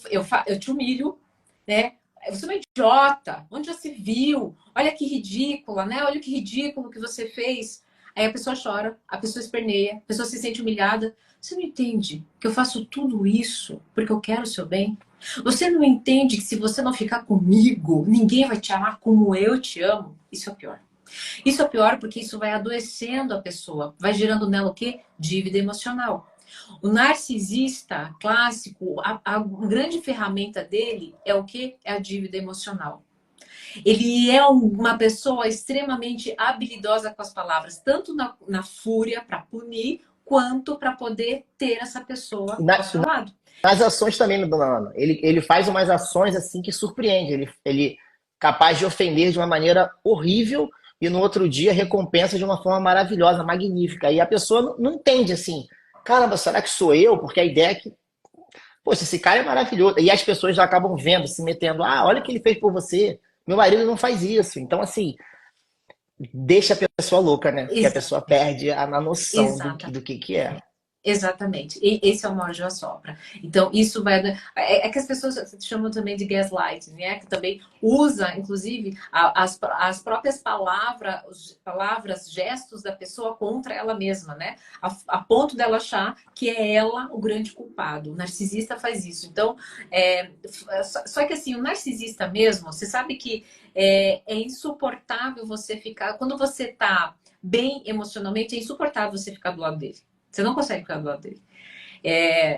te humilho, né? Você é uma idiota. Onde já se viu? Olha que ridícula, né? Olha que ridículo que você fez. Aí a pessoa chora, a pessoa esperneia, a pessoa se sente humilhada. Você não entende que eu faço tudo isso porque eu quero o seu bem? Você não entende que se você não ficar comigo, ninguém vai te amar como eu te amo? Isso é o pior. Isso é pior porque isso vai adoecendo a pessoa, vai gerando nela o quê? Dívida emocional. O narcisista clássico, a grande ferramenta dele é o quê? É a dívida emocional. Ele é uma pessoa extremamente habilidosa com as palavras, tanto na fúria para punir, quanto para poder ter essa pessoa ao seu lado. Nas ações também, dona Ana. Ele faz umas ações assim que surpreende. Ele capaz de ofender de uma maneira horrível e no outro dia recompensa de uma forma maravilhosa, magnífica. E a pessoa não entende assim, caramba, será que sou eu? Porque a ideia é que, poxa, esse cara é maravilhoso. E as pessoas já acabam vendo, se metendo, olha o que ele fez por você. Meu marido não faz isso. Então, assim, deixa a pessoa louca, né? Porque a pessoa perde a noção do que é. Exatamente. E esse é o morde ou assopra. Então, isso vai... É que as pessoas chamam também de gaslighting, né? Que também usa, inclusive, as próprias palavras, gestos da pessoa contra ela mesma, né? A ponto dela achar que é ela o grande culpado. O narcisista faz isso. Então, só que assim, o narcisista mesmo, você sabe que é insuportável você ficar... Quando você tá bem emocionalmente, é insuportável você ficar do lado dele. Você não consegue ficar do lado dele.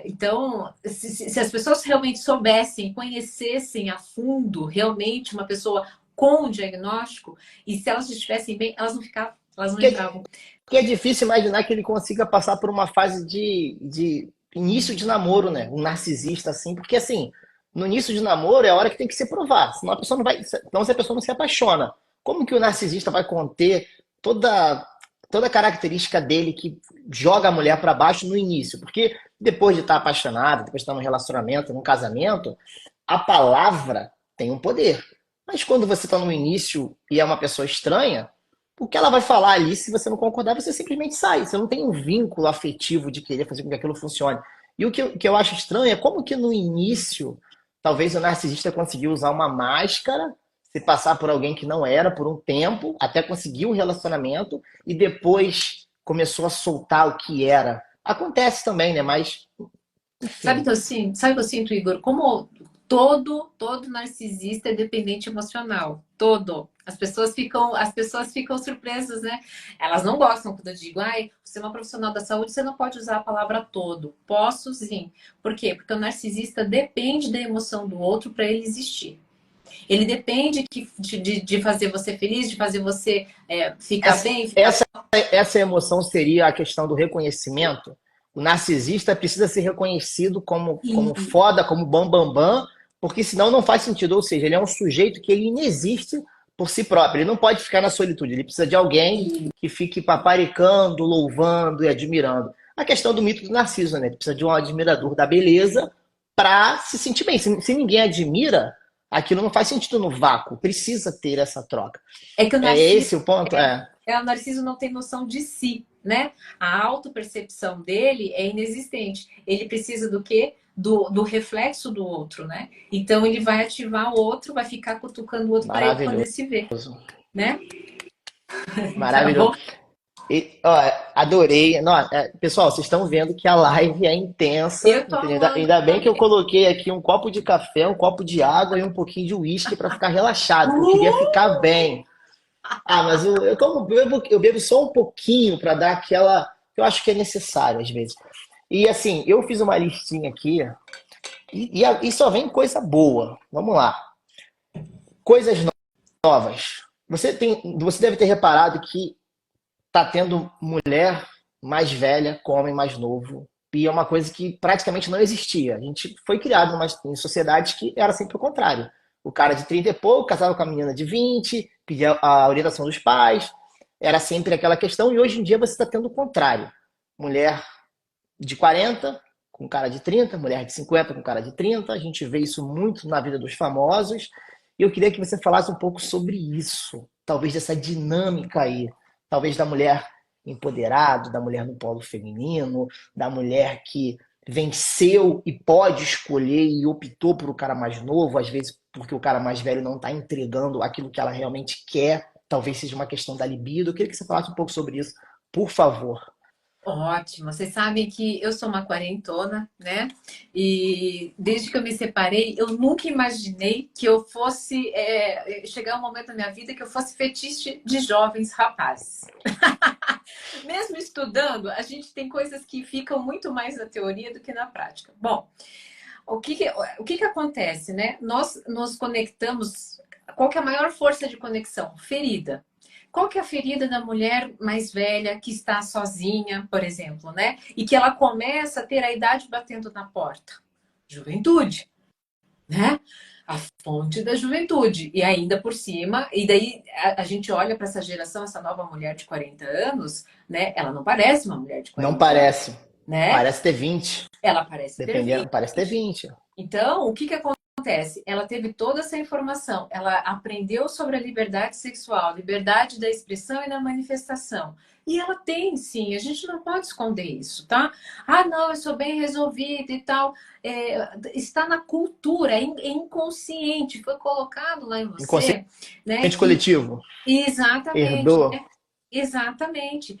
Então, se as pessoas realmente soubessem, conhecessem a fundo realmente uma pessoa com o diagnóstico, e se elas estivessem bem, elas não ficavam, elas não entravam. Porque é difícil imaginar que ele consiga passar por uma fase de início de namoro, né? Um narcisista, assim, porque assim, no início de namoro é a hora que tem que se provar, senão a pessoa não vai. Então, se a pessoa não se apaixona, como que o narcisista vai conter toda a característica dele que joga a mulher para baixo no início? Porque depois de estar apaixonado, depois de estar num relacionamento, num casamento, a palavra tem um poder. Mas quando você está no início e é uma pessoa estranha, o que ela vai falar ali, se você não concordar, você simplesmente sai. Você não tem um vínculo afetivo de querer fazer com que aquilo funcione. E o que eu acho estranho é como que no início, talvez o narcisista conseguiu usar uma máscara, se passar por alguém que não era por um tempo, até conseguir um relacionamento e depois começou a soltar o que era. Acontece também, né? Mas, enfim. Sabe o que eu sinto, Igor? Como todo narcisista é dependente emocional. Todo. As pessoas ficam surpresas, né? Elas não gostam quando eu digo, você é uma profissional da saúde, você não pode usar a palavra todo. Posso sim. Por quê? Porque o narcisista depende da emoção do outro para ele existir. Ele depende de fazer você feliz, de fazer você ficar bem. Essa emoção seria a questão do reconhecimento. O narcisista precisa ser reconhecido como foda, como bambambam, porque senão não faz sentido. Ou seja, ele é um sujeito que ele inexiste por si próprio. Ele não pode ficar na solitude. Ele precisa de alguém que fique paparicando, louvando e admirando. A questão do mito do Narciso, né? Ele precisa de um admirador da beleza para se sentir bem. Se ninguém admira, aquilo não faz sentido no vácuo. Precisa ter essa troca. É que o narciso, esse o ponto? O narciso não tem noção de si, né? A autopercepção dele é inexistente. Ele precisa do quê? Do reflexo do outro, né? Então ele vai ativar o outro, vai ficar cutucando o outro para ele poder se ver, né? Maravilhoso. Ó, adorei. Pessoal, vocês estão vendo que a live é intensa, Eu tô entendeu? amando Ainda bem que eu também. coloquei aqui um copo de café, um copo de água e um pouquinho de uísque para ficar relaxado, porque eu queria ficar Uh! bem. Mas eu bebo só um pouquinho para dar aquela. Eu acho que é necessário às vezes. E assim, eu fiz uma listinha aqui e só vem coisa boa. Vamos lá. Coisas novas. Você deve ter reparado que tá tendo mulher mais velha com homem mais novo. E é uma coisa que praticamente não existia. A gente foi criado em sociedades que era sempre o contrário. O cara de 30 e pouco casava com a menina de 20, pedia a orientação dos pais. Era sempre aquela questão. E hoje em dia você está tendo o contrário. Mulher de 40 com cara de 30, mulher de 50 com cara de 30. A gente vê isso muito na vida dos famosos. E eu queria que você falasse um pouco sobre isso. Talvez dessa dinâmica aí. Talvez da mulher empoderada, da mulher no polo feminino, da mulher que venceu e pode escolher e optou por o cara mais novo, às vezes porque o cara mais velho não está entregando aquilo que ela realmente quer. Talvez seja uma questão da libido. Eu queria que você falasse um pouco sobre isso, por favor. Ótimo. Vocês sabem que eu sou uma quarentona, né? E desde que eu me separei, eu nunca imaginei que eu fosse chegar um momento na minha vida que eu fosse fetiche de jovens rapazes. Mesmo estudando, a gente tem coisas que ficam muito mais na teoria do que na prática. Bom, o que acontece, né? Nós nos conectamos. Qual que é a maior força de conexão? Ferida. Qual que é a ferida da mulher mais velha que está sozinha, por exemplo, né? E que ela começa a ter a idade batendo na porta? Juventude, né? A fonte da juventude. E ainda por cima, e daí a gente olha para essa geração, essa nova mulher de 40 anos, né? Ela não parece uma mulher de Não 40 anos, parece. né? Parece ter 20. Ela parece ter Dependendo, parece ter 20. 20. Então, o que que acontece? Ela teve toda essa informação, ela aprendeu sobre a liberdade sexual, liberdade da expressão e da manifestação. E ela tem, sim, a gente não pode esconder isso, tá? Ah, não, eu sou bem resolvida e tal. Está na cultura, é inconsciente, foi colocado lá em Inconsciente você, né? Que coletivo. exatamente, Herdou. né? Exatamente,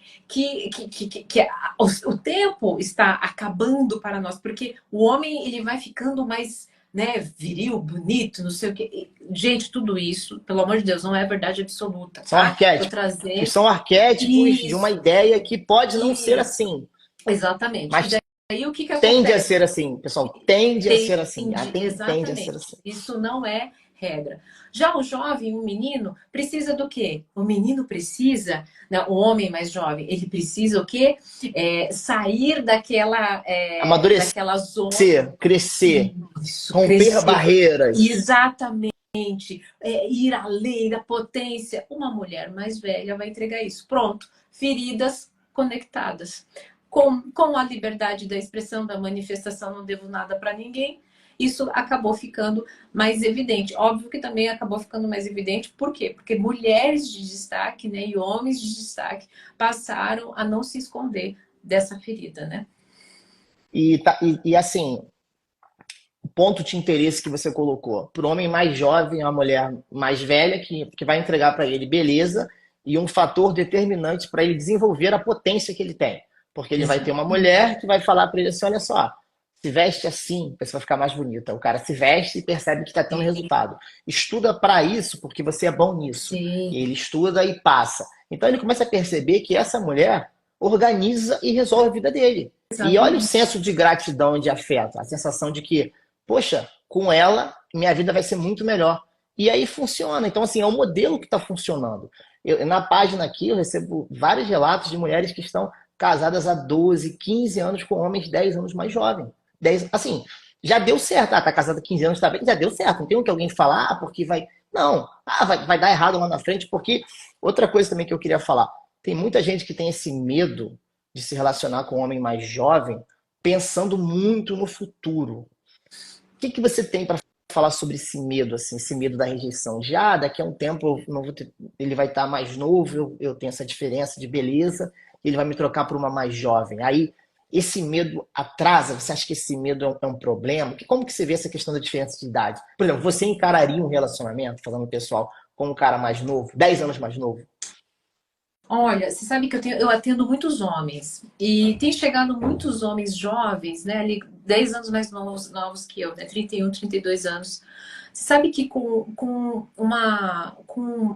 o tempo está acabando para nós, porque o homem ele vai ficando mais, né, viril, bonito, não sei o quê. Gente, tudo isso, pelo amor de Deus, não é verdade absoluta, São tá? Tô arquétipos. trazendo São arquétipos de uma isso, ideia que pode não ser isso, assim. exatamente. E Mas daí o que que tende a acontece? ser assim, pessoal. Tende a ser assim. Tende, Tende a ser exatamente. assim. Isso não é regra. Já o jovem, o menino, precisa do quê? O menino precisa, né, o homem mais jovem, ele precisa o quê? Sair Amadurecer, daquela zona. crescer, Isso, romper crescer. barreiras. Exatamente. Ir além da potência. Uma mulher mais velha vai entregar isso. Pronto. Feridas conectadas. Com a liberdade da expressão, da manifestação, não devo nada para ninguém. Isso acabou ficando mais evidente. Óbvio que também acabou ficando mais evidente, por quê? Porque mulheres de destaque, né, e homens de destaque passaram a não se esconder dessa ferida, né? E assim, o ponto de interesse que você colocou. Para o homem mais jovem, uma mulher mais velha que vai entregar para ele beleza e um fator determinante para ele desenvolver a potência que ele tem. Porque ele vai ter uma Exatamente. mulher que vai falar para ele assim: olha só, se veste assim, você vai ficar mais bonita. O cara se veste e percebe que está tendo resultado. Estuda para isso, porque você é bom nisso. Sim, E ele estuda e passa. Então ele começa a perceber que essa mulher organiza e resolve a vida dele. E olha o exatamente. senso de gratidão e de afeto, a sensação de que, poxa, com ela minha vida vai ser muito melhor. E aí funciona. Então, assim, é um modelo que está funcionando. Na página aqui eu recebo vários relatos de mulheres que estão casadas há 12, 15 anos com homens 10 anos mais jovens. 10, assim, já deu certo. Ah, tá casada há 15 anos, tá bem, já deu certo. Não tem um que alguém falar, porque vai. Não, vai dar errado lá na frente, porque outra coisa também que eu queria falar. Tem muita gente que tem esse medo de se relacionar com um homem mais jovem, pensando muito no futuro. O que você tem para falar sobre esse medo, assim, esse medo da rejeição? Já daqui a um tempo eu não vou ter, ele vai estar mais novo, eu tenho essa diferença de beleza, ele vai me trocar por uma mais jovem. Aí esse medo atrasa? Você acha que esse medo é um problema? Como que você vê essa questão da diferença de idade? Por exemplo, você encararia um relacionamento, falando pessoal, com um cara mais novo, 10 anos mais novo? Olha, você sabe que eu atendo muitos homens e tem chegado muitos homens jovens, né, ali 10 anos mais novos que eu, né, 31, 32 anos. Você sabe que com uma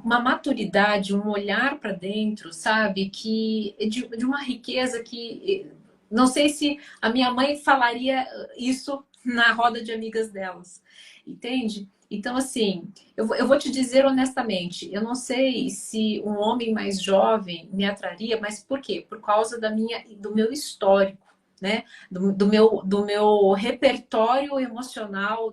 maturidade, um olhar para dentro, sabe, que é de uma riqueza que não sei se a minha mãe falaria isso na roda de amigas delas, entende? Então, assim, eu vou te dizer honestamente, eu não sei se um homem mais jovem me atraria, mas por quê? Por causa do meu histórico, né? Do meu repertório emocional,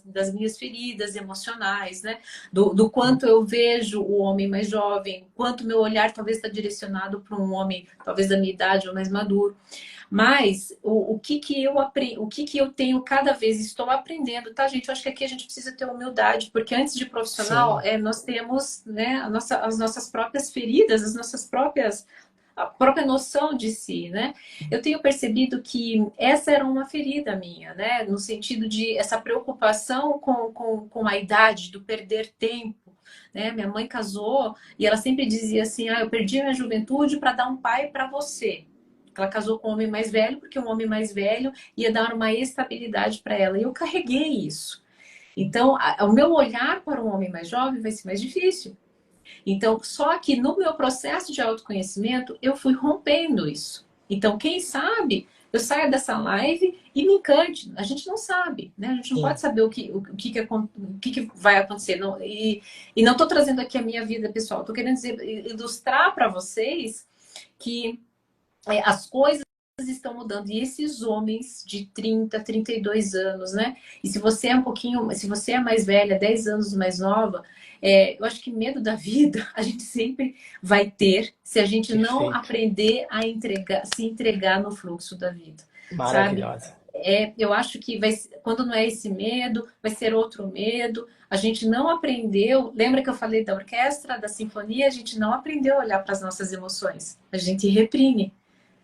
das minhas feridas emocionais, né? Do quanto eu vejo o homem mais jovem, quanto meu olhar talvez está direcionado para um homem, talvez da minha idade ou mais maduro. Mas o que que eu tenho cada vez estou aprendendo, tá, gente? Eu acho que aqui a gente precisa ter humildade, porque antes de profissional, Sim, nós temos, né, as nossas próprias feridas, as nossas próprias a própria noção de si, né? Eu tenho percebido que essa era uma ferida minha, né? No sentido de essa preocupação com a idade, do perder tempo, né? Minha mãe casou e ela sempre dizia assim: ah, eu perdi a minha juventude para dar um pai para você. Ela casou com um homem mais velho, porque um homem mais velho ia dar uma estabilidade para ela. E eu carreguei isso. Então, o meu olhar para um homem mais jovem vai ser mais difícil. Então, só que no meu processo de autoconhecimento, eu fui rompendo isso. Então, quem sabe, eu saia dessa live e me encante. A gente não sabe, né? A gente não sim. pode saber o que vai acontecer. Não, e não estou trazendo aqui a minha vida pessoal. Estou querendo dizer, ilustrar para vocês que as coisas estão mudando. E esses homens de 30, 32 anos, né? E se você é se você é mais velha, 10 anos mais nova, eu acho que medo da vida a gente sempre vai ter se a gente não Perfeito. aprender a se entregar no fluxo da vida, sabe? Maravilhosa. Eu acho que quando não é esse medo, vai ser outro medo. A gente não aprendeu. Lembra que eu falei da orquestra, da sinfonia? A gente não aprendeu a olhar para as nossas emoções. A gente reprime.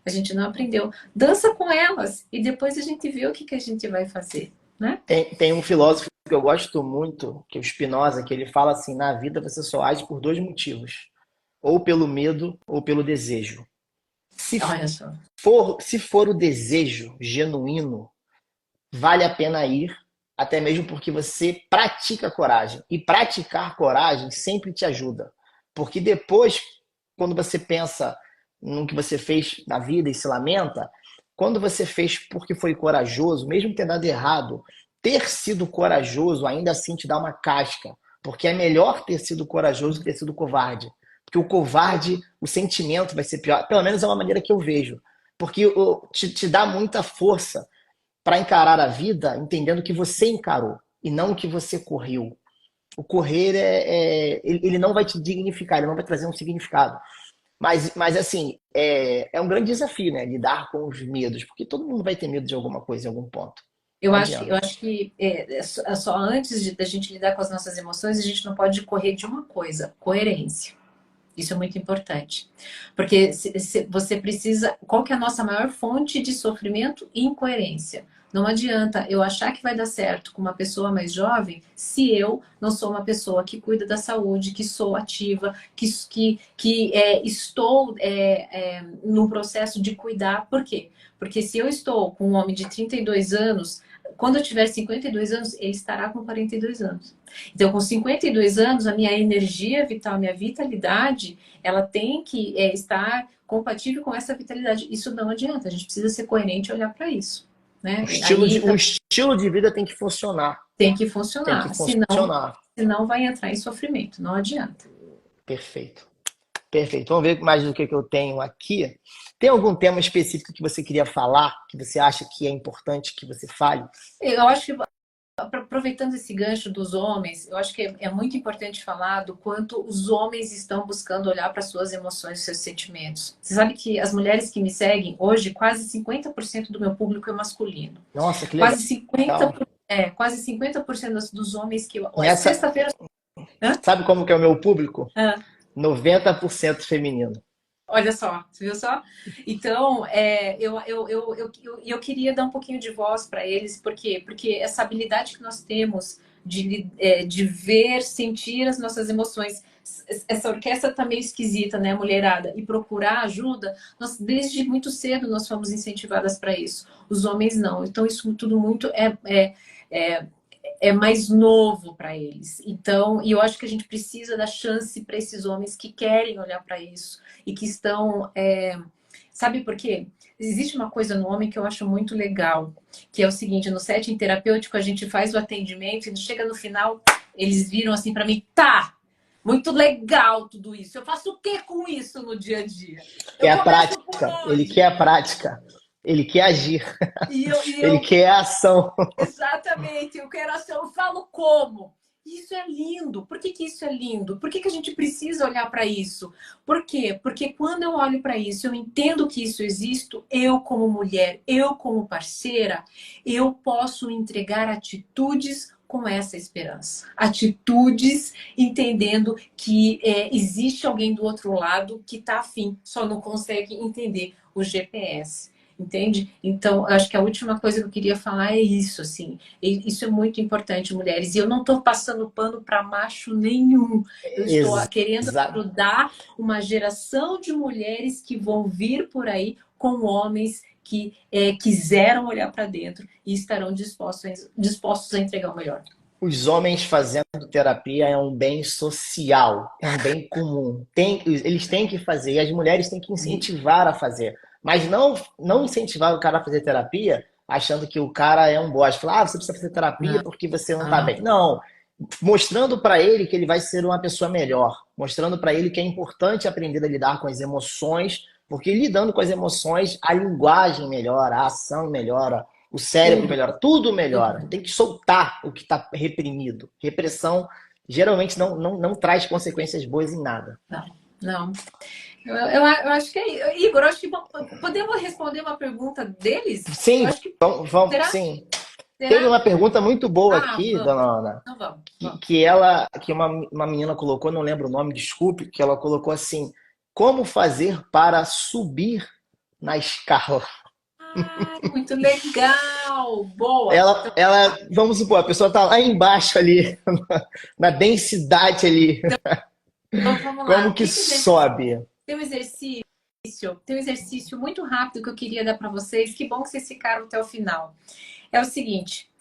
A gente não aprendeu. Dança com elas e depois a gente vê o que a gente vai fazer, né? Tem um filósofo que eu gosto muito, que é o Spinoza, que ele fala assim: na vida você só age por dois motivos, ou pelo medo ou pelo desejo. Se Olha só. se for o desejo genuíno, vale a pena ir, até mesmo porque você pratica coragem. E praticar coragem sempre te ajuda. Porque depois, quando você pensa no que você fez na vida e se lamenta, quando você fez porque foi corajoso, mesmo ter dado errado, ter sido corajoso ainda assim te dá uma casca. Porque é melhor ter sido corajoso que ter sido covarde. Porque o covarde, o sentimento vai ser pior. Pelo menos é uma maneira que eu vejo. Porque te dá muita força para encarar a vida entendendo que você encarou e não que você correu. O correr ele não vai te dignificar, ele não vai trazer um significado. Mas assim, é um grande desafio, né? Lidar com os medos, porque todo mundo vai ter medo de alguma coisa em algum ponto. Não Eu adianta. acho que só antes da gente lidar com as nossas emoções, a gente não pode correr de uma coisa, coerência. Isso é muito importante. Porque se você precisa. Qual que é a nossa maior fonte de sofrimento? Incoerência. Não adianta eu achar que vai dar certo com uma pessoa mais jovem se eu não sou uma pessoa que cuida da saúde, que sou ativa, que estou no processo de cuidar. Por quê? Porque se eu estou com um homem de 32 anos, quando eu tiver 52 anos, ele estará com 42 anos. Então, com 52 anos, a minha energia vital, a minha vitalidade, ela tem que estar compatível com essa vitalidade. Isso não adianta, a gente precisa ser coerente e olhar para isso. Né? Aí Um estilo de vida tem que funcionar. tem que Tem que funcionar, funcionar. senão vai entrar em sofrimento, não adianta. Perfeito. Perfeito. Vamos ver mais do que eu tenho aqui. Tem algum tema específico que você queria falar, que você acha que é importante que você fale? Eu acho que aproveitando esse gancho dos homens, eu acho que é muito importante falar do quanto os homens estão buscando olhar para suas emoções, seus sentimentos. Você sabe que as mulheres que me seguem, hoje, quase 50% do meu público é masculino. Nossa, que legal. Quase 50%, quase 50% dos homens que eu... Nessa, Sexta-feira... Hã? sabe como que é o meu público? Hã? 90% feminino. Olha só, você viu só? Então, eu queria dar um pouquinho de voz para eles, por quê? Porque essa habilidade que nós temos de ver, sentir as nossas emoções, essa orquestra tá meio esquisita, né, mulherada? E procurar ajuda, desde muito cedo nós fomos incentivadas para isso. Os homens não. Então, isso tudo muito é, é mais novo para eles. Então, e eu acho que a gente precisa dar chance para esses homens que querem olhar para isso e que estão. Sabe por quê? Existe uma coisa no homem que eu acho muito legal, que é o seguinte: no setting terapêutico a gente faz o atendimento e chega no final, eles viram assim para mim, tá, muito legal tudo isso. Eu faço o que com isso no dia a dia? Quer Eu a começo por prática, ele onde? quer a prática, ele quer agir, E eu, e ele eu quer a ação. Exatamente, eu quero ação, eu falo como. Isso é lindo. Por que que isso é lindo? Por que que a gente precisa olhar para isso? Por quê? Porque quando eu olho para isso, eu entendo que isso existe, eu como mulher, eu como parceira, eu posso entregar atitudes com essa esperança. Atitudes entendendo que existe alguém do outro lado que está afim, só não consegue entender o GPS. Entende? Então, eu acho que a última coisa que eu queria falar é isso, assim. E isso é muito importante, mulheres. E eu não estou passando pano para macho nenhum. Eu estou querendo Exato. ajudar uma geração de mulheres que vão vir por aí com homens que quiseram olhar para dentro e estarão dispostos a entregar o melhor. Os homens fazendo terapia é um bem social, é um bem comum. Eles têm que fazer e as mulheres têm que E, incentivar a fazer. Mas não incentivar o cara a fazer terapia achando que o cara é um bosta. Falar, você precisa fazer terapia não, porque você não está não, bem. Não, mostrando para ele que ele vai ser uma pessoa melhor, mostrando para ele que é importante aprender a lidar com as emoções, porque lidando com as emoções, a linguagem melhora, a ação melhora, o cérebro tudo, melhora, tudo melhora. tudo. Tem que soltar o que está reprimido. Repressão geralmente não traz consequências boas em nada. Não, não. Eu acho que é. Igor, eu acho que podemos responder uma pergunta deles? Eu Sim, acho que. vamos, Será? sim. Teve Será? uma pergunta muito boa Ah, aqui, vamos. dona Ana, Então vamos, que, vamos. que ela, que uma menina colocou, não lembro o nome, desculpe, que ela colocou assim: como fazer para subir na escala? Ai, muito legal! Boa! Vamos supor, a pessoa está lá embaixo ali, na densidade ali. Então vamos lá. Como que sobe? Tem um exercício muito rápido que eu queria dar para vocês. Que bom que vocês ficaram até o final. É o seguinte: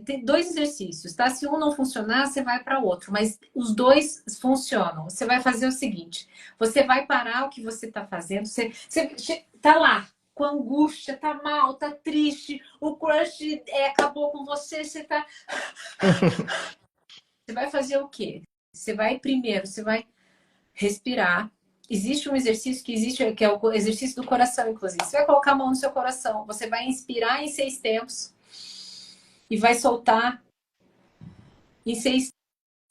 tem dois exercícios, tá? Se um não funcionar, você vai para outro, mas os dois funcionam. Você vai fazer o seguinte: você vai parar o que você está fazendo, você tá lá com angústia, tá mal, tá triste, o crush acabou com você, você tá. Você vai fazer o quê? Você vai respirar. Existe um exercício que é o exercício do coração, inclusive. Você vai colocar a mão no seu coração. Você vai inspirar em 6 tempos e vai soltar em 6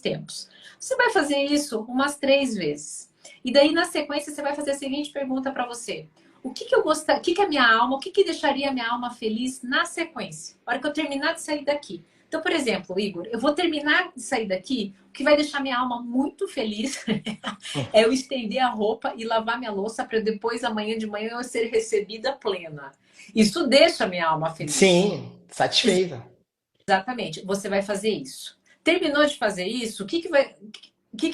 tempos. Você vai fazer isso umas 3 vezes. E daí, na sequência, você vai fazer a seguinte pergunta para você: o que que eu gostaria, o que que a minha alma, o que que deixaria a minha alma feliz na sequência? Na hora que eu terminar de sair daqui. Então, por exemplo, Igor, eu vou terminar de sair daqui, o que vai deixar minha alma muito feliz é eu estender a roupa e lavar minha louça para depois, amanhã de manhã, eu ser recebida plena. Isso deixa minha alma feliz. Sim, satisfeita. Exatamente. Você vai fazer isso. Terminou de fazer isso, o que que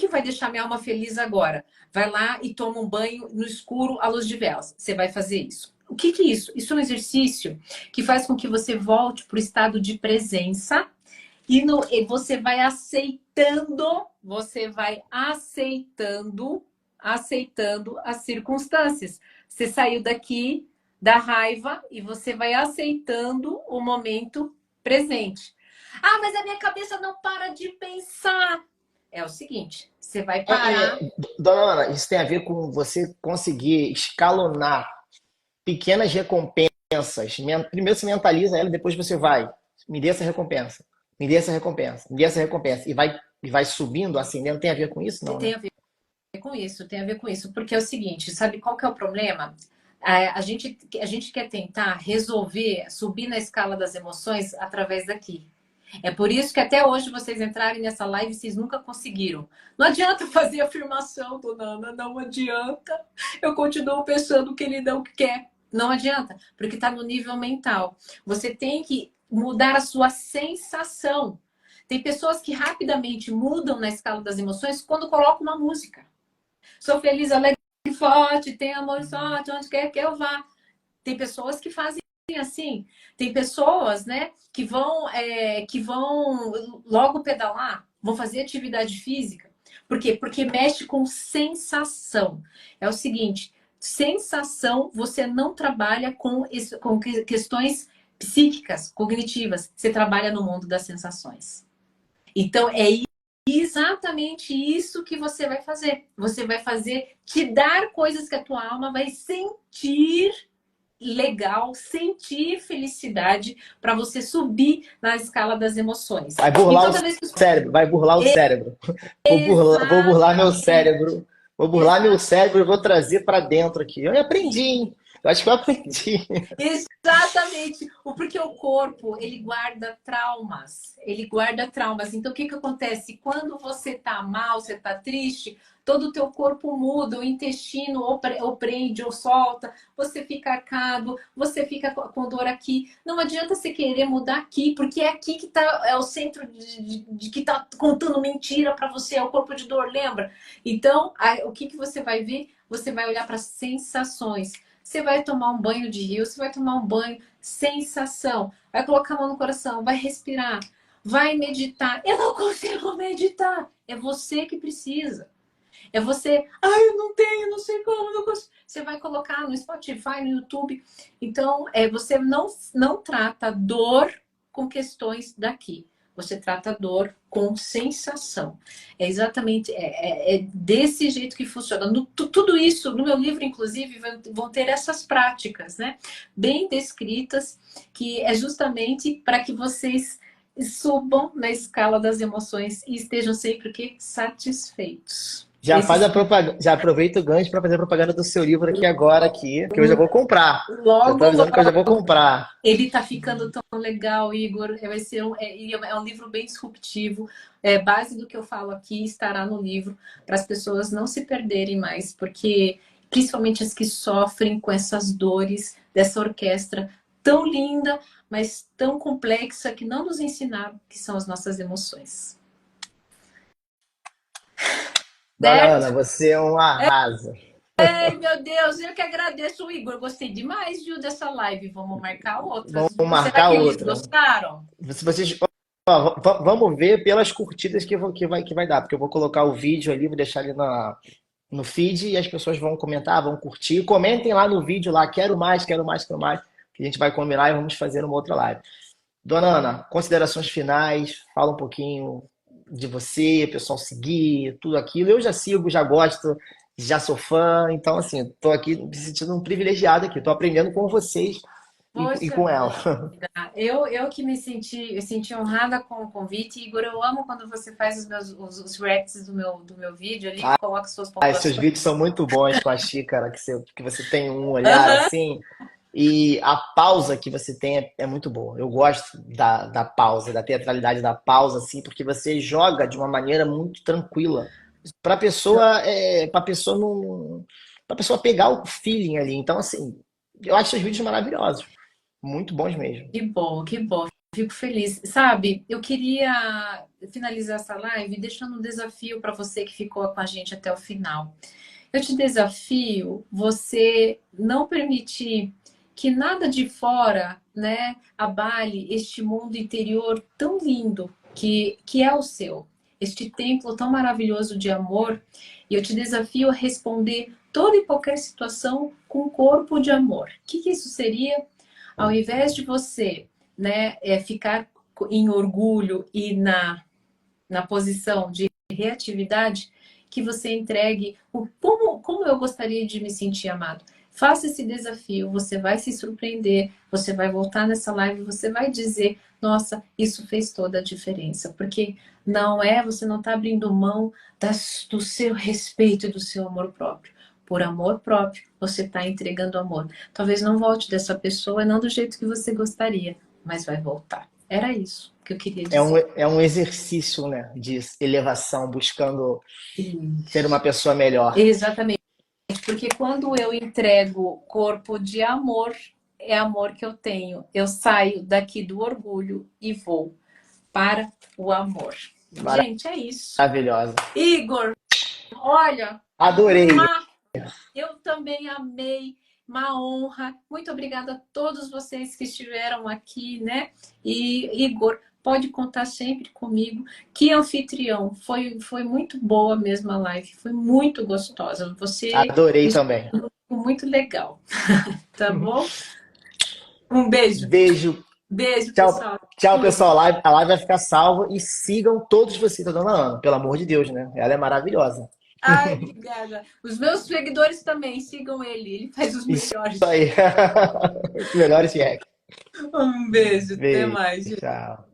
vai deixar minha alma feliz agora? Vai lá e toma um banho no escuro à luz de velas. Você vai fazer isso. O que que é isso? Isso é um exercício que faz com que você volte para o estado de presença e você vai aceitando as circunstâncias. Você saiu daqui da raiva e você vai aceitando o momento presente. Ah, mas a minha cabeça não para de pensar. É o seguinte, você vai parar. Dona Ana, isso tem a ver com você conseguir escalonar pequenas recompensas. Primeiro você mentaliza ela, depois você vai. Me dê essa recompensa. Me dê essa recompensa. Me dê essa recompensa. E vai subindo, ascendendo. Tem a ver com isso? Não, né? Tem a ver com isso, tem a ver com isso. Porque é o seguinte, sabe qual que é o problema? A gente quer tentar resolver, subir na escala das emoções através daqui. É por isso que até hoje vocês entrarem nessa live, vocês nunca conseguiram. Não adianta fazer afirmação, dona Ana, não adianta. Eu continuo pensando que ele não quer. Não adianta, porque está no nível mental. Você tem que mudar a sua sensação. Tem pessoas que rapidamente mudam na escala das emoções quando colocam uma música. Sou feliz, alegre e forte, tenho amor sorte, onde quer que eu vá. Tem pessoas que fazem assim. Tem pessoas, né, que vão logo pedalar, vão fazer atividade física. Por quê? Porque mexe com sensação. É o seguinte, sensação, você não trabalha com questões psíquicas, cognitivas. Você trabalha no mundo das sensações. Então, é exatamente isso que você vai fazer. Você vai fazer, te dar coisas que a tua alma vai sentir legal, sentir felicidade para você subir na escala das emoções. Vai E burlar o toda vez que cérebro, vai burlar o cérebro. Vou burlar meu cérebro. Vou burlar meu cérebro e vou trazer para dentro aqui. Eu aprendi, hein? Eu acho que eu aprendi. Exatamente, porque o corpo, ele guarda traumas, ele guarda traumas. Então, o que que acontece? Quando você tá mal, você tá triste, todo o teu corpo muda, o intestino ou prende ou solta, você fica arcado, você fica com dor aqui. Não adianta você querer mudar aqui, porque é aqui que tá, é o centro de que tá contando mentira para você, é o corpo de dor, lembra? Então, o que que você vai ver? Você vai olhar para as sensações. Você vai tomar um banho de rio, você vai tomar um banho, sensação. Vai colocar a mão no coração, vai respirar, vai meditar. Eu não consigo meditar. É você que precisa. É você, eu não tenho, não sei como, não consigo. Você vai colocar no Spotify, no YouTube. Então, você não trata dor com questões daqui. Você trata dor com sensação. É exatamente desse jeito que funciona. Tudo isso, no meu livro, inclusive, vão ter essas práticas, né? Bem descritas, que é justamente para que vocês subam na escala das emoções e estejam sempre o quê? Satisfeitos. Já faz a propaganda, já aproveita o gancho para fazer a propaganda do seu livro aqui agora, aqui, que eu já vou comprar. Já estou Logo, avisando que eu já vou comprar. ele tá ficando tão legal, Igor. Vai ser um livro bem disruptivo. Base do que eu falo aqui estará no livro para as pessoas não se perderem mais, porque principalmente as que sofrem com essas dores dessa orquestra tão linda, mas tão complexa que não nos ensinaram, que são as nossas emoções. Dona Certo? Ana, você é um arrasa. Ai, meu Deus, eu que agradeço, Igor. Gostei demais, viu, dessa live. Vamos marcar outras, Vamos viu? Será marcar que eles outra. gostaram? Se vocês, ó, vamos ver pelas curtidas que vai dar, porque eu vou colocar o vídeo ali, vou deixar ali no feed e as pessoas vão comentar, vão curtir. Comentem lá no vídeo lá, quero mais, quero mais, quero mais, que a gente vai combinar e vamos fazer uma outra live. Dona Ana, considerações finais, fala um pouquinho de você, pessoal seguir, tudo aquilo. Eu já sigo, já gosto, já sou fã, então assim, estou aqui me sentindo um privilegiado aqui, estou aprendendo com vocês e Poxa com ela. vida, eu que eu senti honrada com o convite. Igor, eu amo quando você faz os reacts do meu vídeo ali, coloca suas Seus pontuações. vídeos são muito bons com a xícara, que você tem um olhar Aham. assim, e a pausa que você tem é muito boa. Eu gosto da pausa, da teatralidade da pausa, assim, porque você joga de uma maneira muito tranquila. Para pessoa não, para pessoa pegar o feeling ali. Então, assim, eu acho seus vídeos maravilhosos, muito bons mesmo. Que bom, que bom. Fico feliz. Sabe, eu queria finalizar essa live deixando um desafio para você que ficou com a gente até o final. Eu te desafio você não permitir que nada de fora, né, abale este mundo interior tão lindo que é o seu. Este templo tão maravilhoso de amor. E eu te desafio a responder toda e qualquer situação com um corpo de amor. O que isso seria? Ao invés de você, né, ficar em orgulho e na posição de reatividade, que você entregue como eu gostaria de me sentir amado. Faça esse desafio, você vai se surpreender, você vai voltar nessa live, você vai dizer, nossa, isso fez toda a diferença, porque você não está abrindo mão do seu respeito e do seu amor próprio. Por amor próprio, você está entregando amor. Talvez não volte dessa pessoa, não do jeito que você gostaria, mas vai voltar. Era isso que eu queria dizer. É um exercício, né, de elevação, buscando ser Isso. uma pessoa melhor. Exatamente. Porque quando eu entrego corpo de amor, é amor que eu tenho. Eu saio daqui do orgulho e vou para o amor. Gente, é isso. Maravilhosa. Igor, olha, Adorei. Eu também amei, uma honra. Muito obrigada a todos vocês que estiveram aqui, né? E Igor, pode contar sempre comigo. Que anfitrião, foi muito boa mesmo a live, foi muito gostosa. Você Adorei também. muito legal, tá bom? Um beijo. Beijo. Beijo, Tchau, pessoal. tchau, pessoal. A live vai ficar salva e sigam todos vocês, a dona Ana, pelo amor de Deus, né? Ela é maravilhosa. Ai, obrigada. Os meus seguidores também, sigam ele faz os melhores. Isso aí. Os melhores reacts. Um beijo, até Beijo. mais. Tchau.